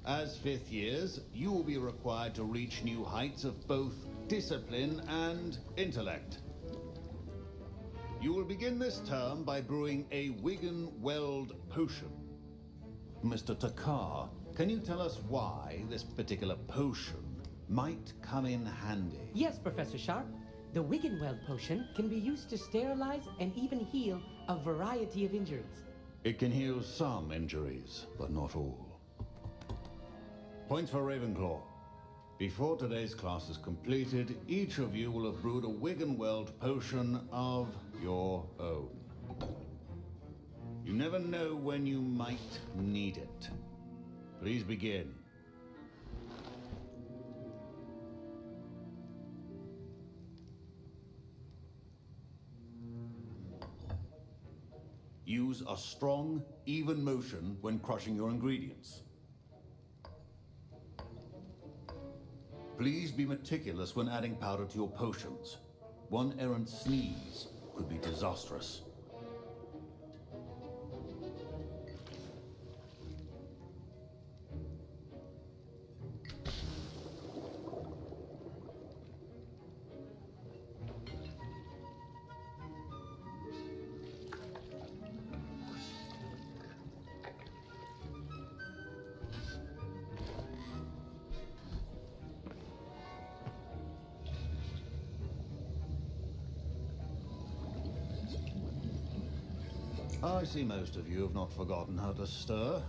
As fifth years, you will be required to reach new heights of both discipline and intellect. You will begin this term by brewing a Wiggenweld potion. Mr. Takar, can you tell us why this particular potion might come in handy? Yes, Professor Sharp. The Wiggenweld potion can be used to sterilize and even heal a variety of injuries. It can heal some injuries, but not all. Points for Ravenclaw. Before today's class is completed, each of you will have brewed a Wiggenweld potion of your own. You never know when you might need it. Please begin. Use a strong, even motion when crushing your ingredients. Please be meticulous when adding powder to your potions. One errant sneeze could be disastrous. I see most of you have not forgotten how to stir.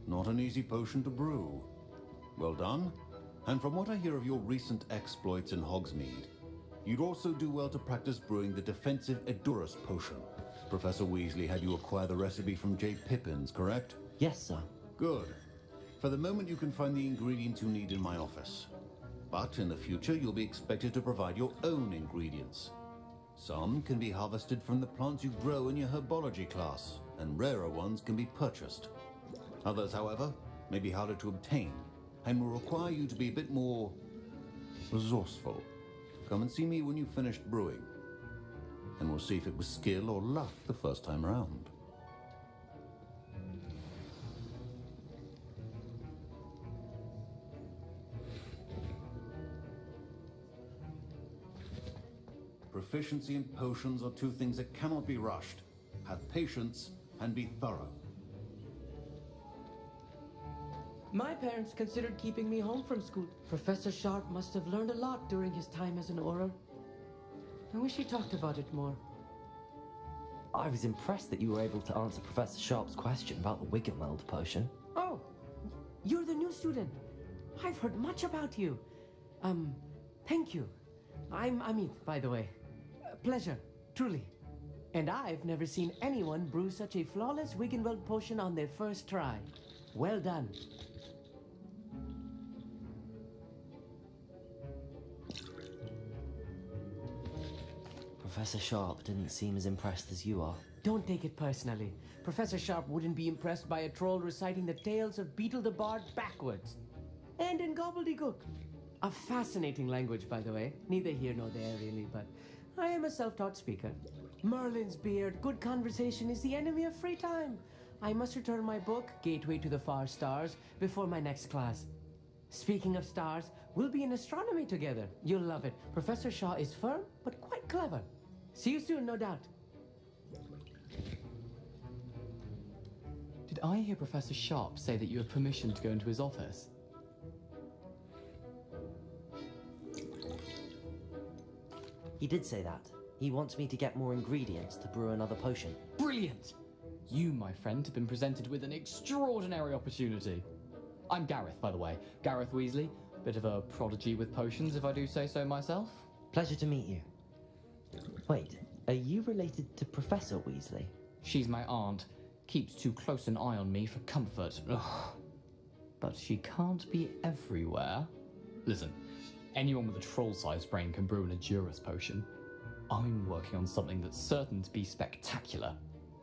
Not an easy potion to brew. Well done. And from what I hear of your recent exploits in Hogsmeade, you'd also do well to practice brewing the defensive Edurus potion. Professor Weasley had you acquire the recipe from J. Pippins, correct? Yes, sir. Good. For the moment, you can find the ingredients you need in my office. But in the future, you'll be expected to provide your own ingredients. Some can be harvested from the plants you grow in your herbology class, and rarer ones can be purchased. Others, however, may be harder to obtain, and will require you to be a bit more resourceful. Come and see me when you've finished brewing. and we'll see if it was skill or luck the first time round. Proficiency and potions are two things that cannot be rushed. Have patience and be thorough. My parents considered keeping me home from school. Professor Sharp must have learned a lot during his time as an Auror. I wish he talked about it more. I was impressed that you were able to answer Professor Sharp's question about the Wiggenweld potion. Oh, you're the new student. I've heard much about you. Thank you. I'm Amit, by the way. Pleasure, truly. And I've never seen anyone brew such a flawless Wiggenweld potion on their first try. Well done. Professor Sharp didn't seem as impressed as you are. Don't take it personally. Professor Sharp wouldn't be impressed by a troll reciting the tales of Beetle the Bard backwards. And in gobbledygook. A fascinating language, by the way. Neither here nor there, really, but I am a self-taught speaker. Merlin's beard, good conversation is the enemy of free time. I must return my book, Gateway to the Far Stars, before my next class. Speaking of stars, we'll be in astronomy together. You'll love it. Professor Shaw is firm, but quite clever. See you soon, no doubt. Did I hear Professor Sharp say that you have permission to go into his office? He did say that. He wants me to get more ingredients to brew another potion. Brilliant! You, my friend, have been presented with an extraordinary opportunity. I'm Gareth, by the way. Gareth Weasley. Bit of a prodigy with potions, if I do say so myself. Pleasure to meet you. Wait, are you related to Professor Weasley? She's my aunt. Keeps too close an eye on me for comfort. Ugh. But she can't be everywhere. Listen, anyone with a troll-sized brain can brew an Adurus potion. I'm working on something that's certain to be spectacular.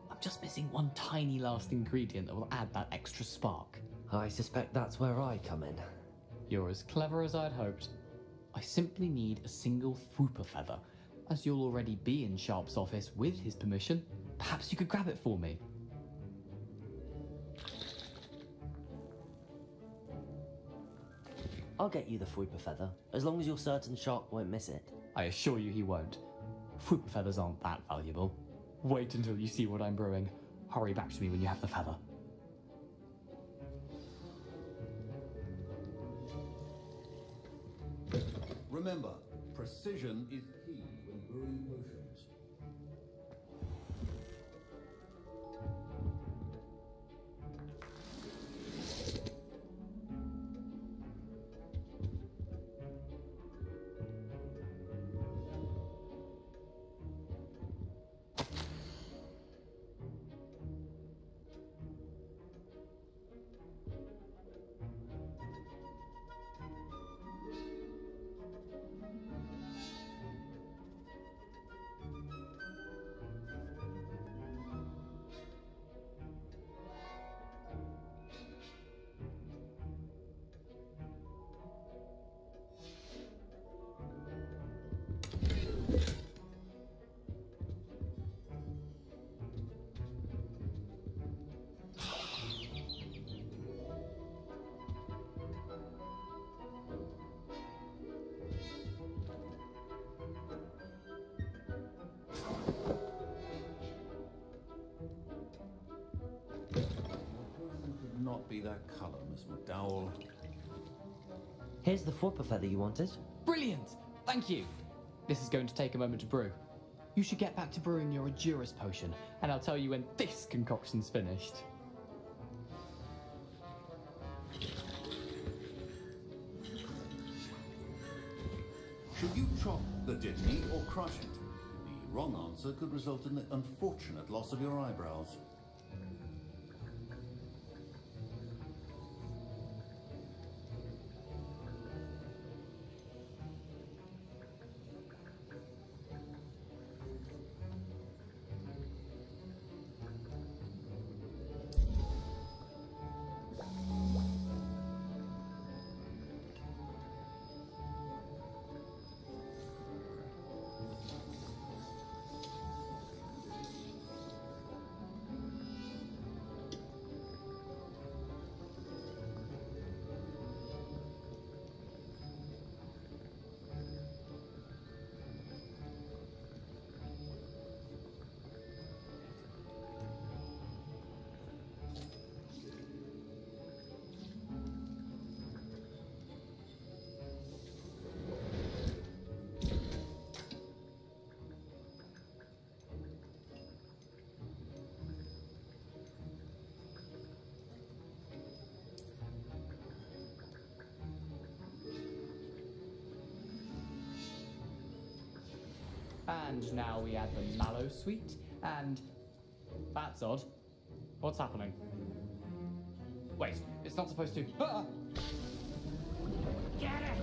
I'm just missing one tiny last ingredient that will add that extra spark. I suspect that's where I come in. You're as clever as I'd hoped. I simply need a single Fwooper feather. As you'll already be in Sharp's office with his permission, perhaps you could grab it for me. I'll get you the Fwooper feather, as long as you're certain Sharp won't miss it. I assure you he won't. Fwooper feathers aren't that valuable. Wait until you see what I'm brewing. Hurry back to me when you have the feather. Remember, precision is key when brewing potions. Not be that colour, Miss McDowell. Here's the Fwooper feather you wanted. Brilliant! Thank you! This is going to take a moment to brew. You should get back to brewing your Adurus potion, and I'll tell you when this concoction's finished. Should you chop the dittany or crush it? The wrong answer could result in the unfortunate loss of your eyebrows. And now we add the mallow sweet, and... That's odd. What's happening? Wait, it's not supposed to... Ah! Get it!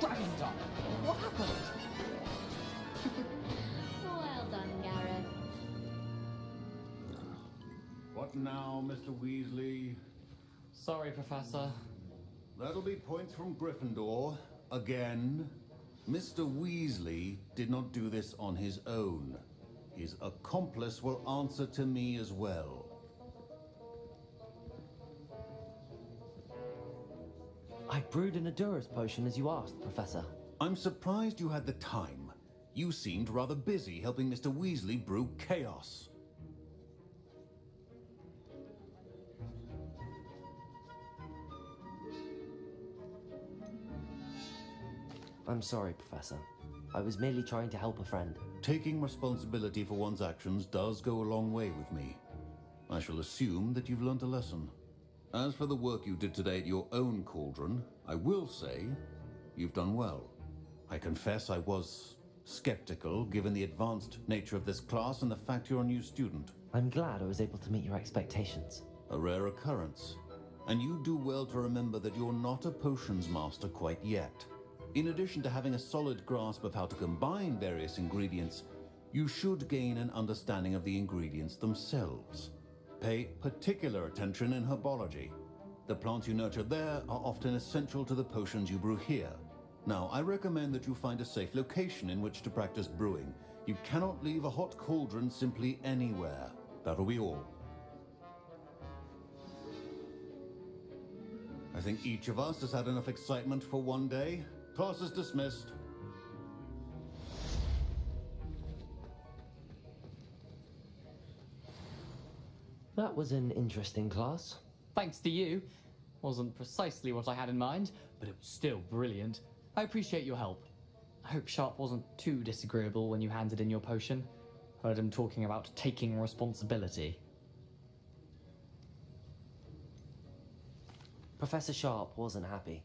Dragon Star! What happened? Well done, Gareth. What now, Mr. Weasley? Sorry, Professor. That'll be points from Gryffindor. Again. Mr. Weasley did not do this on his own. His accomplice will answer to me as well. I brewed an Adura's potion as you asked, Professor. I'm surprised you had the time. You seemed rather busy helping Mr. Weasley brew chaos. I'm sorry, Professor. I was merely trying to help a friend. Taking responsibility for one's actions does go a long way with me. I shall assume that you've learnt a lesson. As for the work you did today at your own cauldron, I will say you've done well. I confess I was skeptical, given the advanced nature of this class and the fact you're a new student. I'm glad I was able to meet your expectations. A rare occurrence. And you do well to remember that you're not a potions master quite yet. In addition to having a solid grasp of how to combine various ingredients, you should gain an understanding of the ingredients themselves. Pay particular attention in herbology. The plants you nurture there are often essential to the potions you brew here. Now, I recommend that you find a safe location in which to practice brewing. You cannot leave a hot cauldron simply anywhere. That'll be all. I think each of us has had enough excitement for one day. Class is dismissed. That was an interesting class. Thanks to you. Wasn't precisely what I had in mind, but it was still brilliant. I appreciate your help. I hope Sharp wasn't too disagreeable when you handed in your potion. Heard him talking about taking responsibility. Professor Sharp wasn't happy.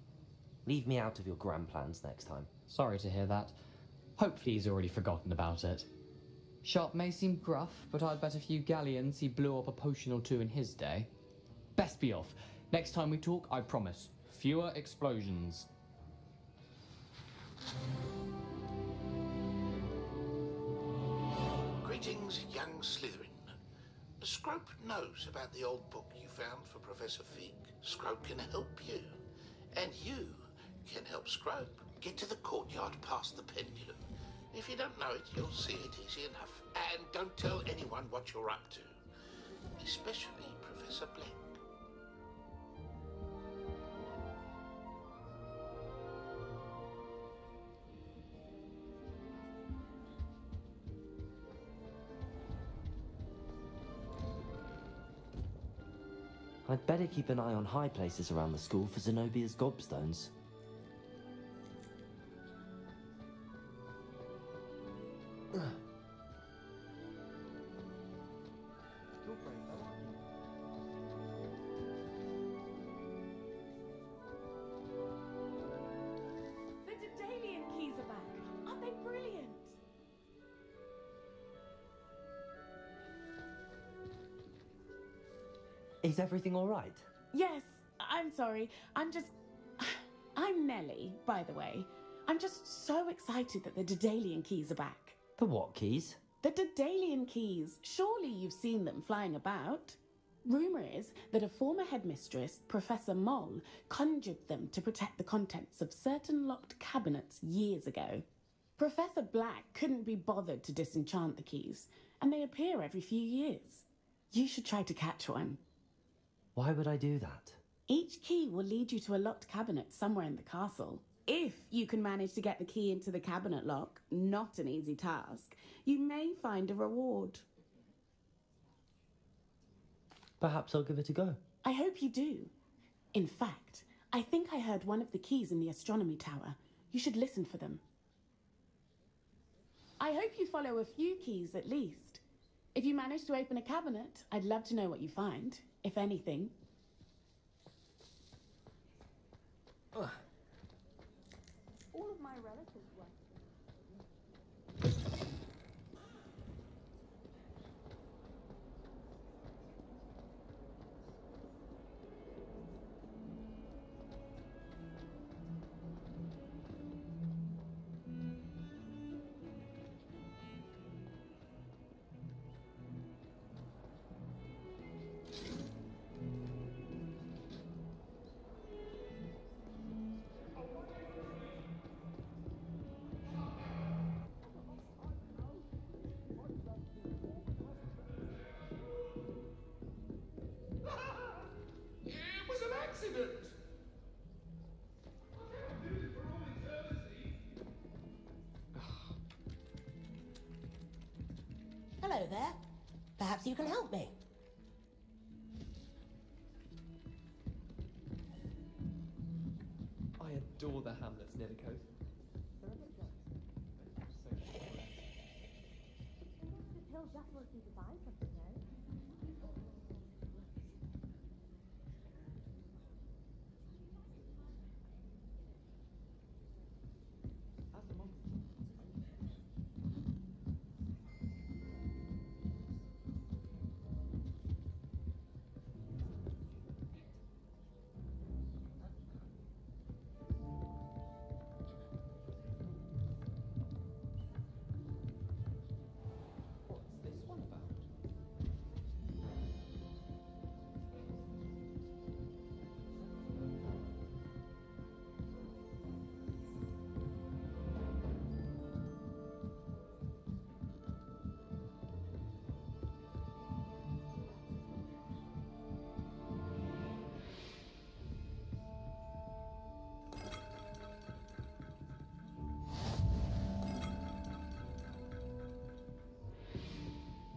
Leave me out of your grand plans next time. Sorry to hear that. Hopefully he's already forgotten about it. Sharp may seem gruff, but I'd bet a few galleons he blew up a potion or two in his day. Best be off. Next time we talk, I promise. Fewer explosions. Greetings, young Slytherin. Scrope knows about the old book you found for Professor Fig. Scrope can help you. And you can help Scrope get to the courtyard past the pendulum. If you don't know it, you'll see it easy enough. And don't tell anyone what you're up to. Especially Professor Black. I'd better keep an eye on high places around the school for Zenobia's gobstones. The Daedalian keys are back. Aren't they brilliant? Is everything all right? Yes, I'm sorry. I'm Nellie, by the way. I'm just so excited that the Daedalian keys are back. The what keys? The Daedalian keys. Surely you've seen them flying about. Rumour is that a former headmistress, Professor Moll, conjured them to protect the contents of certain locked cabinets years ago. Professor Black couldn't be bothered to disenchant the keys, and they appear every few years. You should try to catch one. Why would I do that? Each key will lead you to a locked cabinet somewhere in the castle. If you can manage to get the key into the cabinet lock, not an easy task, you may find a reward. Perhaps I'll give it a go. I hope you do. In fact, I think I heard one of the keys in the astronomy tower. You should listen for them. I hope you follow a few keys at least. If you manage to open a cabinet, I'd love to know what you find, if anything. Hello there. Perhaps you can help me. I adore the hamlets near the coast. Tell Jaffa if you could buy something, though. What's this one about?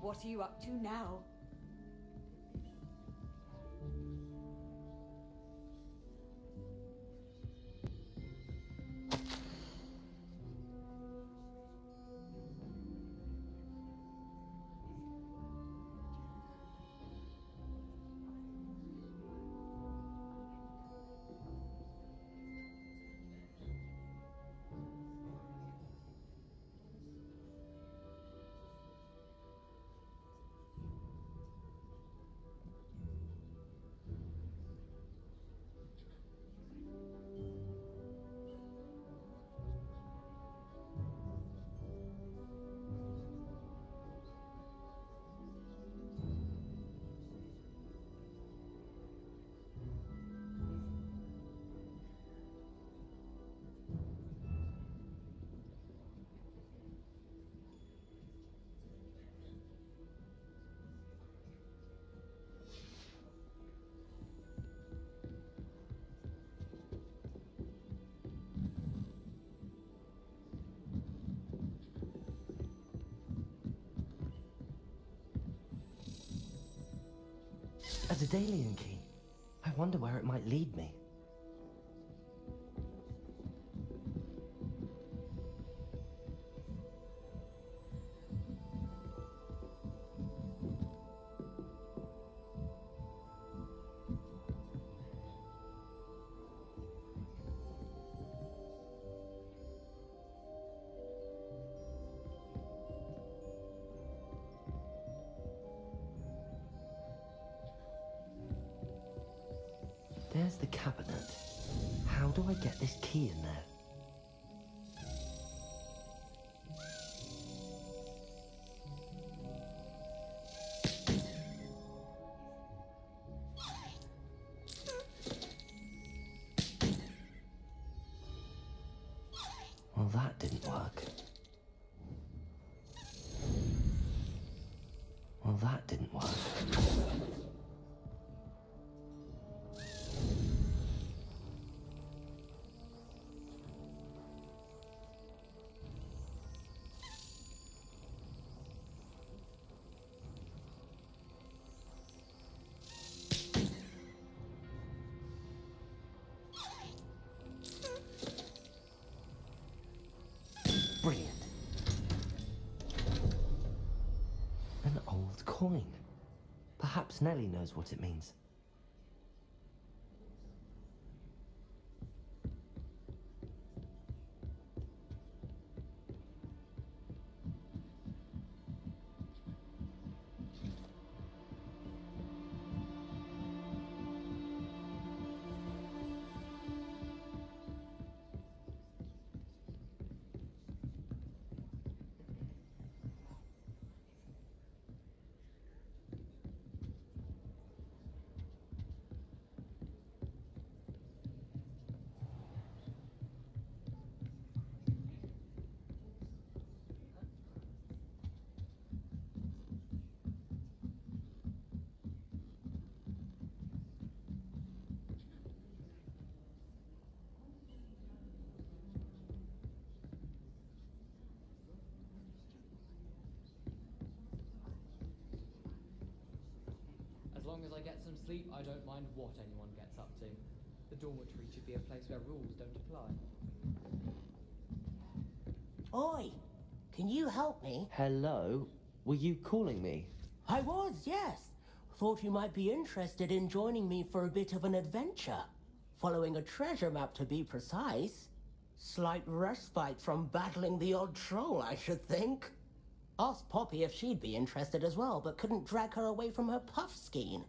What are you up to now? A Daedalian key. I wonder where it might lead me. There's the cabinet. How do I get this key in there? Well, that didn't work. Well, that didn't work. Brilliant. An old coin. Perhaps Nellie knows what it means. long as I get some sleep, I don't mind what anyone gets up to. The dormitory should be a place where rules don't apply. Oi! Can you help me? Hello? Were you calling me? I was, yes. Thought you might be interested in joining me for a bit of an adventure. Following a treasure map, to be precise. Slight respite from battling the odd troll, I should think. Asked Poppy if she'd be interested as well, but couldn't drag her away from her puff skein.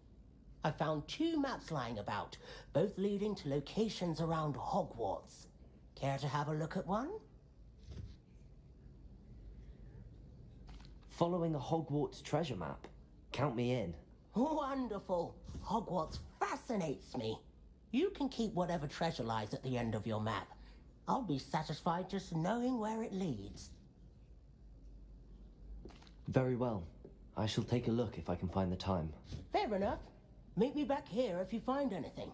I found 2 maps lying about, both leading to locations around Hogwarts. Care to have a look at one? Following a Hogwarts treasure map. Count me in. Wonderful. Hogwarts fascinates me. You can keep whatever treasure lies at the end of your map. I'll be satisfied just knowing where it leads. Very well. I shall take a look if I can find the time. Fair enough. Meet me back here if you find anything.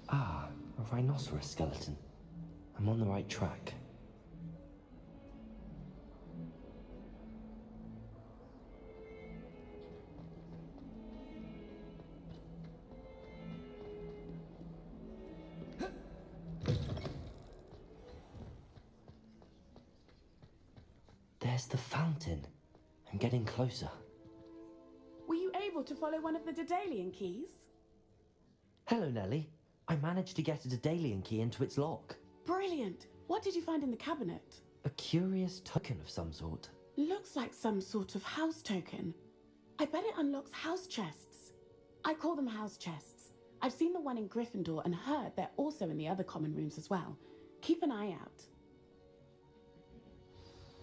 Ah, a rhinoceros skeleton. I'm on the right track. There's the fountain. I'm getting closer. Were you able to follow one of the Daedalian keys? Hello, Nellie. I managed to get a Daedalian key into its lock. Brilliant! What did you find in the cabinet? A curious token of some sort. Looks like some sort of house token. I bet it unlocks house chests. I call them house chests. I've seen the one in Gryffindor and heard they're also in the other common rooms as well. Keep an eye out.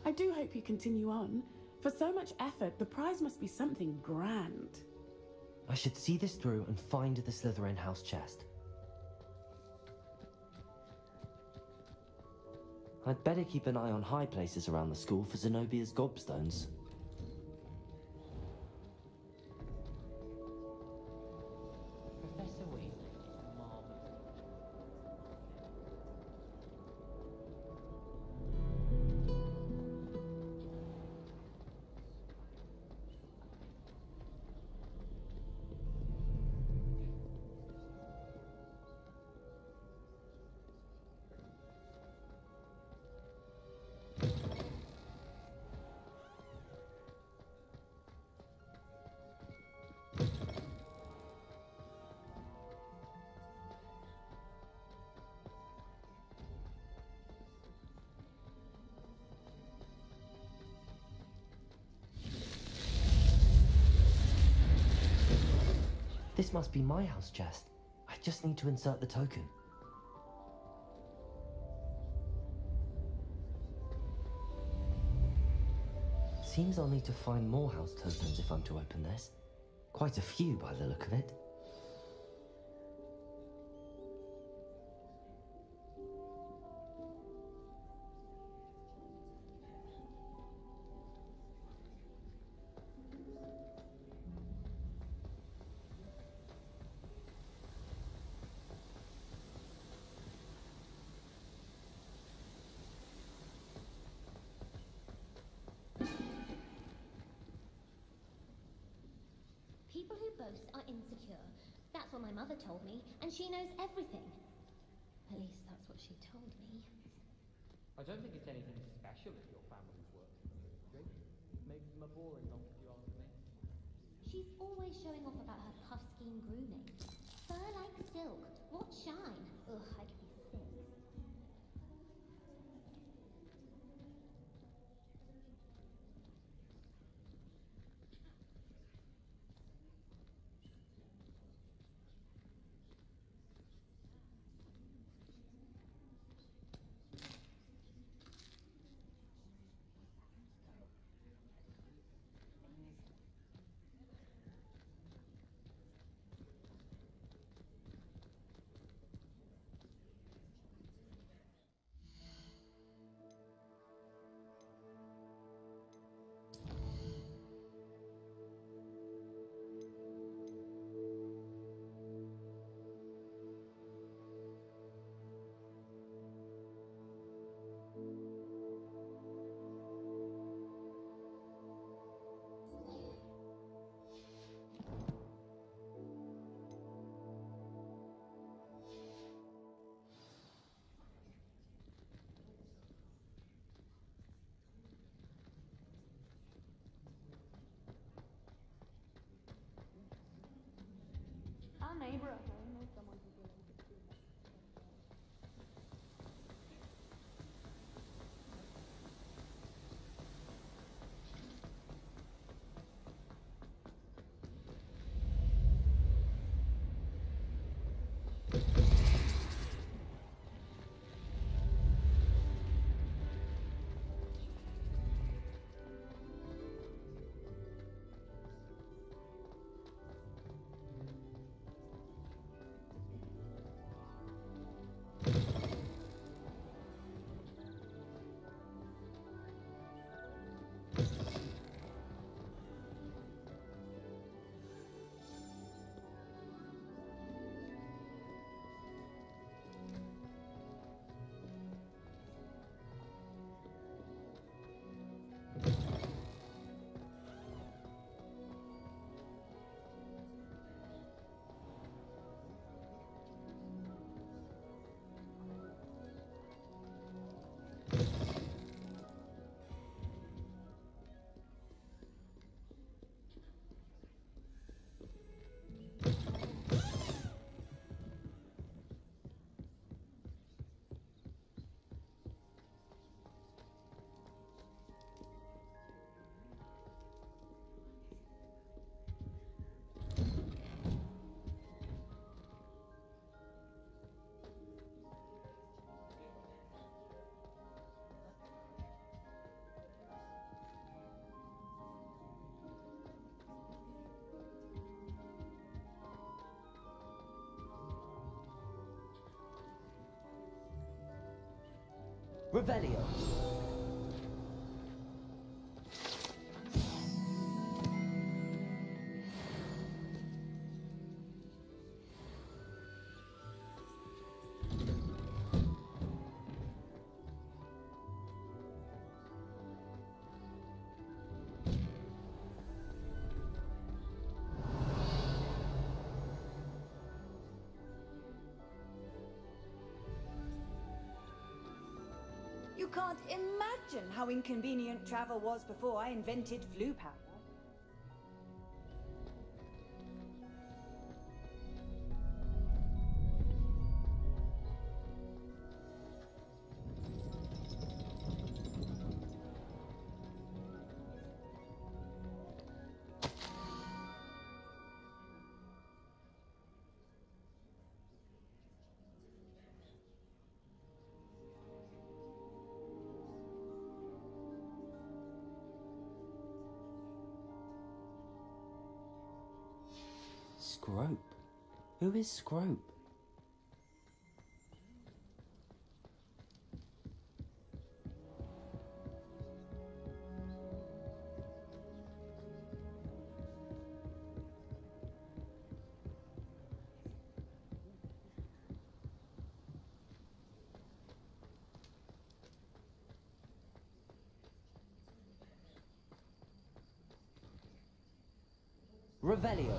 I do hope you continue on. For so much effort, the prize must be something grand. I should see this through and find the Slytherin house chest. I'd better keep an eye on high places around the school for Zenobia's gobstones. Professor Weasley, marvelous. This must be my house chest. I just need to insert the token. Seems I'll need to find more house tokens if I'm to open this. Quite a few by the look of it. ghosts are insecure. That's what my mother told me, and she knows everything. At least that's what she told me. I don't think it's anything special if your family's work. Makes them a boring lot, if you ask me. She's always showing off about her puff scheme grooming. Fur like silk. What shine? Ugh, I'd be sick. Our neighbour at home knows someone who's related to me. Revelio. You can't imagine how inconvenient travel was before I invented flu powder. Scrope? Who is Scrope? Revelio.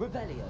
Revelio.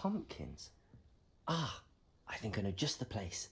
Pumpkins? Ah, I think I know just the place.